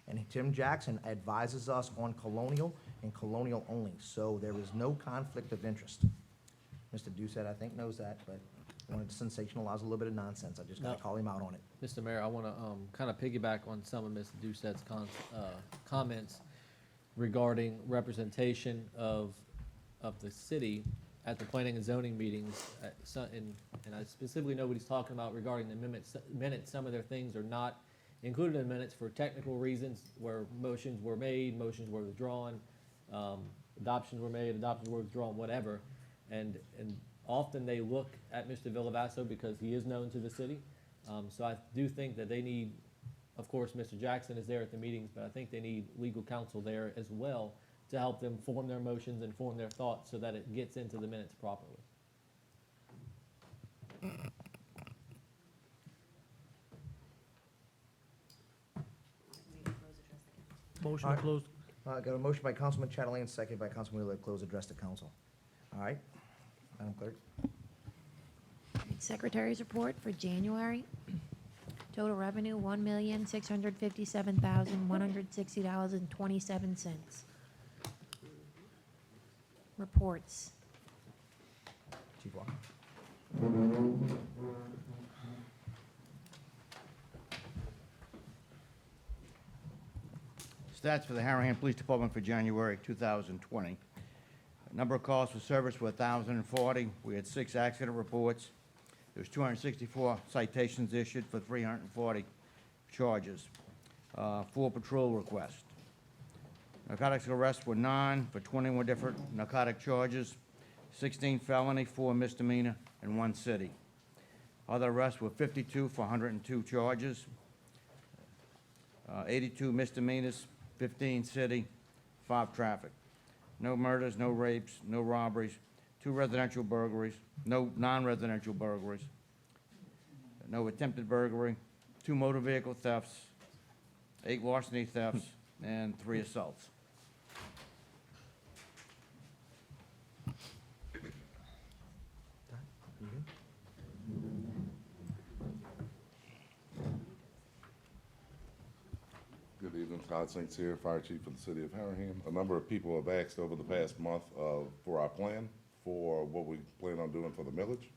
S1: And Tim Jackson advises us on Colonial and Colonial only, so there is no conflict of interest. Mr. Doucette, I think, knows that, but I wanted to sensationalize a little bit of nonsense. I just got to call him out on it.
S8: Mr. Mayor, I want to kind of piggyback on some of Mr. Doucette's comments regarding representation of the city at the planning and zoning meetings. And I specifically know what he's talking about regarding the minutes. Some of their things are not included in minutes for technical reasons, where motions were made, motions were withdrawn, adoptions were made, adoptions were withdrawn, whatever. And often they look at Mr. Villavasso because he is known to the city. So I do think that they need, of course, Mr. Jackson is there at the meetings, but I think they need legal counsel there as well to help them form their motions and form their thoughts so that it gets into the minutes properly.
S4: Motion to close.
S1: Got a motion by Councilman Chatelain, second by Councilman Wheeler, to close address to council. All right, Madam Clerk.
S2: Secretary's report for January. Total revenue, $1,657,160.27. Reports.
S1: Chief Walker.
S6: Stats for the Harahan Police Department for January 2020. Number of calls for service were 1,040. We had 6 accident reports. There was 264 citations issued for 340 charges. 4 patrol requests. Narcotics arrests were 9 for 21 different narcotic charges, 16 felony, 4 misdemeanor, and 1 city. Other arrests were 52 for 102 charges, 82 misdemeanors, 15 city, 5 traffic. No murders, no rapes, no robberies, 2 residential burglaries, no non-residential burglaries, no attempted burglary, 2 motor vehicle thefts, 8 larceny thefts, and 3 assaults.
S18: Good evening, Todd St. Cyr, Fire Chief of the City of Harahan. A number of people have asked over the past month for our plan for what we plan on doing for the millage.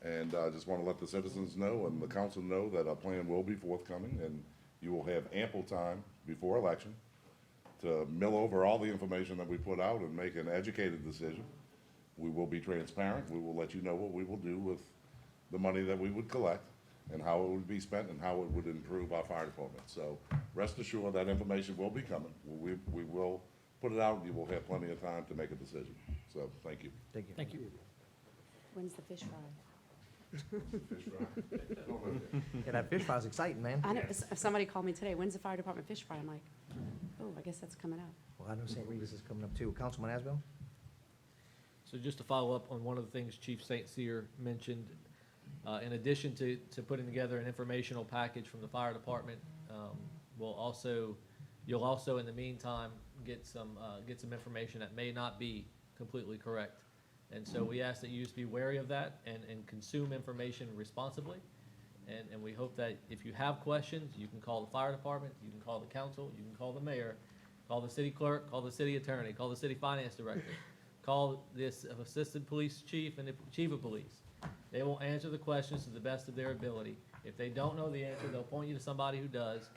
S18: And I just want to let the citizens know and the council know that our plan will be forthcoming, and you will have ample time before election to mill over all the information that we put out and make an educated decision. We will be transparent. We will let you know what we will do with the money that we would collect and how it would be spent and how it would improve our fire department. So rest assured that information will be coming. We will put it out, and you will have plenty of time to make a decision. So thank you.
S1: Thank you.
S4: Thank you.
S12: When's the fish fry?
S1: Yeah, that fish fry is exciting, man.
S12: I know, somebody called me today, when's the fire department fish fry? I'm like, oh, I guess that's coming up.
S1: Well, I know St. Regis is coming up too. Councilman Asbell?
S8: So just to follow up on one of the things Chief St. Cyr mentioned, in addition to putting together an informational package from the fire department, you'll also in the meantime get some information that may not be completely correct. And so we ask that you just be wary of that and consume information responsibly. And we hope that if you have questions, you can call the fire department, you can call the council, you can call the mayor, call the city clerk, call the city attorney, call the city finance director, call this assistant police chief and the chief of police. They will answer the questions to the best of their ability. If they don't know the answer, they'll point you to somebody who does,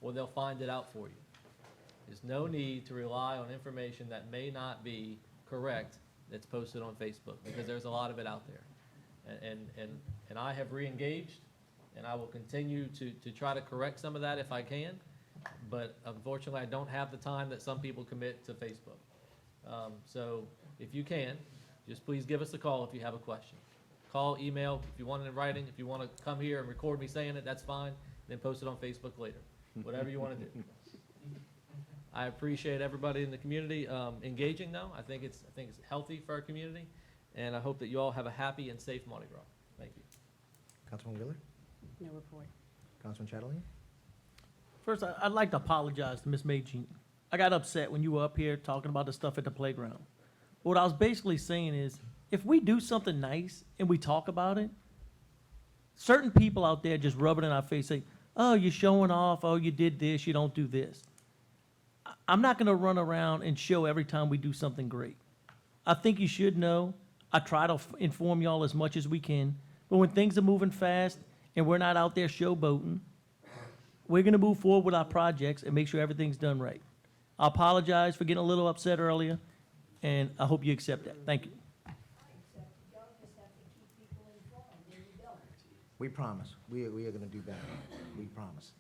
S8: or they'll find it out for you. There's no need to rely on information that may not be correct that's posted on Facebook, because there's a lot of it out there. And I have re-engaged, and I will continue to try to correct some of that if I can, but unfortunately I don't have the time that some people commit to Facebook. So if you can, just please give us a call if you have a question. Call, email, if you want it in writing, if you want to come here and record me saying it, that's fine, then post it on Facebook later, whatever you want to do. I appreciate everybody in the community engaging, though. I think it's healthy for our community, and I hope that you all have a happy and safe Mardi Gras. Thank you.
S1: Councilman Wheeler?
S12: No report.
S1: Councilman Chatelain?
S4: First, I'd like to apologize to Ms. Magine. I got upset when you were up here talking about the stuff at the playground. What I was basically saying is, if we do something nice and we talk about it, certain people out there just rub it in our face, say, oh, you're showing off, oh, you did this, you don't do this. I'm not gonna run around and show every time we do something great. I think you should know, I try to inform y'all as much as we can, but when things are moving fast and we're not out there showboating, we're gonna move forward with our projects and make sure everything's done right. I apologize for getting a little upset earlier, and I hope you accept that. Thank you.
S1: We promise. We are gonna do better. We promise.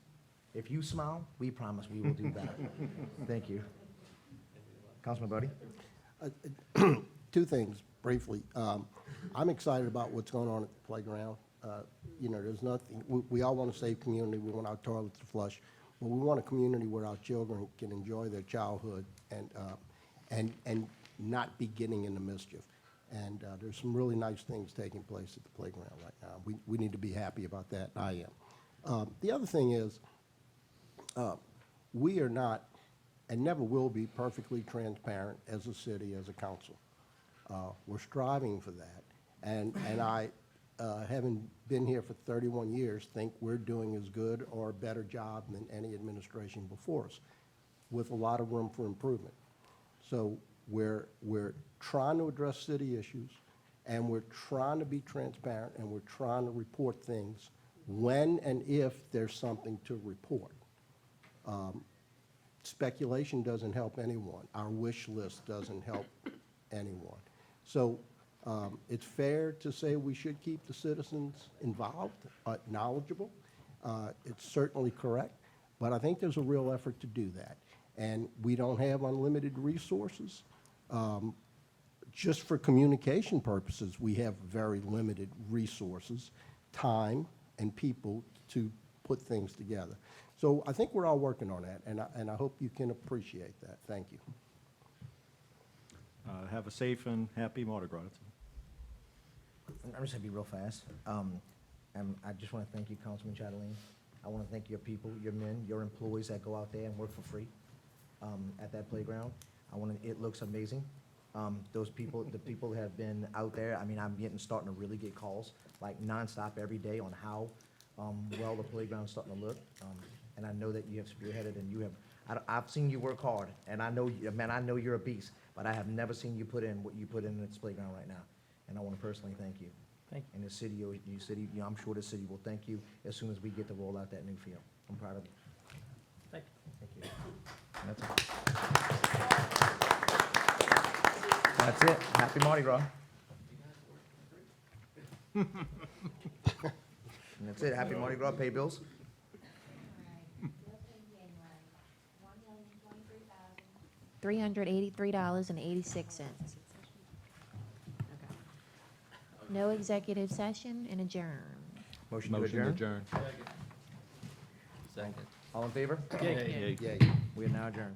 S1: If you smile, we promise we will do better. Thank you. Councilman Brody?
S5: Two things briefly. I'm excited about what's going on at the playground. You know, there's nothing, we all want to save community, we want our toilets to flush, but we want a community where our children can enjoy their childhood and not be getting into mischief. And there's some really nice things taking place at the playground right now. We need to be happy about that, and I am. The other thing is, we are not, and never will be, perfectly transparent as a city, as a council. We're striving for that. And I, having been here for 31 years, think we're doing as good or a better job than any administration before us, with a lot of room for improvement. So we're trying to address city issues, and we're trying to be transparent, and we're trying to report things when and if there's something to report. Speculation doesn't help anyone. Our wish list doesn't help anyone. So it's fair to say we should keep the citizens involved, knowledgeable. It's certainly correct, but I think there's a real effort to do that. And we don't have unlimited resources. Just for communication purposes, we have very limited resources, time, and people to put things together. So I think we're all working on that, and I hope you can appreciate that. Thank you.
S10: Have a safe and happy Mardi Gras.
S1: I'm just gonna be real fast. And I just wanna thank you, Councilman Chatelain. I wanna thank your people, your men, your employees that go out there and work for free at that playground. It looks amazing. Those people, the people that have been out there, I mean, starting to really get calls, like nonstop every day on how well the playground's starting to look. And I know that you have spearheaded and you have, I've seen you work hard, and I know, man, I know you're a beast, but I have never seen you put in what you put in this playground right now. And I want to personally thank you.
S4: Thank
S1: you. And the city, I'm sure the city will thank you as soon as we get to roll out that new field. I'm proud of you.
S4: Thank
S1: you. Thank you. And that's it. Happy Mardi Gras. And that's it. Happy Mardi Gras. Pay bills.
S2: $383.86. No executive session and adjourn.
S1: Motion to adjourn.
S8: Second.
S1: All in favor?
S4: Yay.
S1: Yay. We are now adjourned.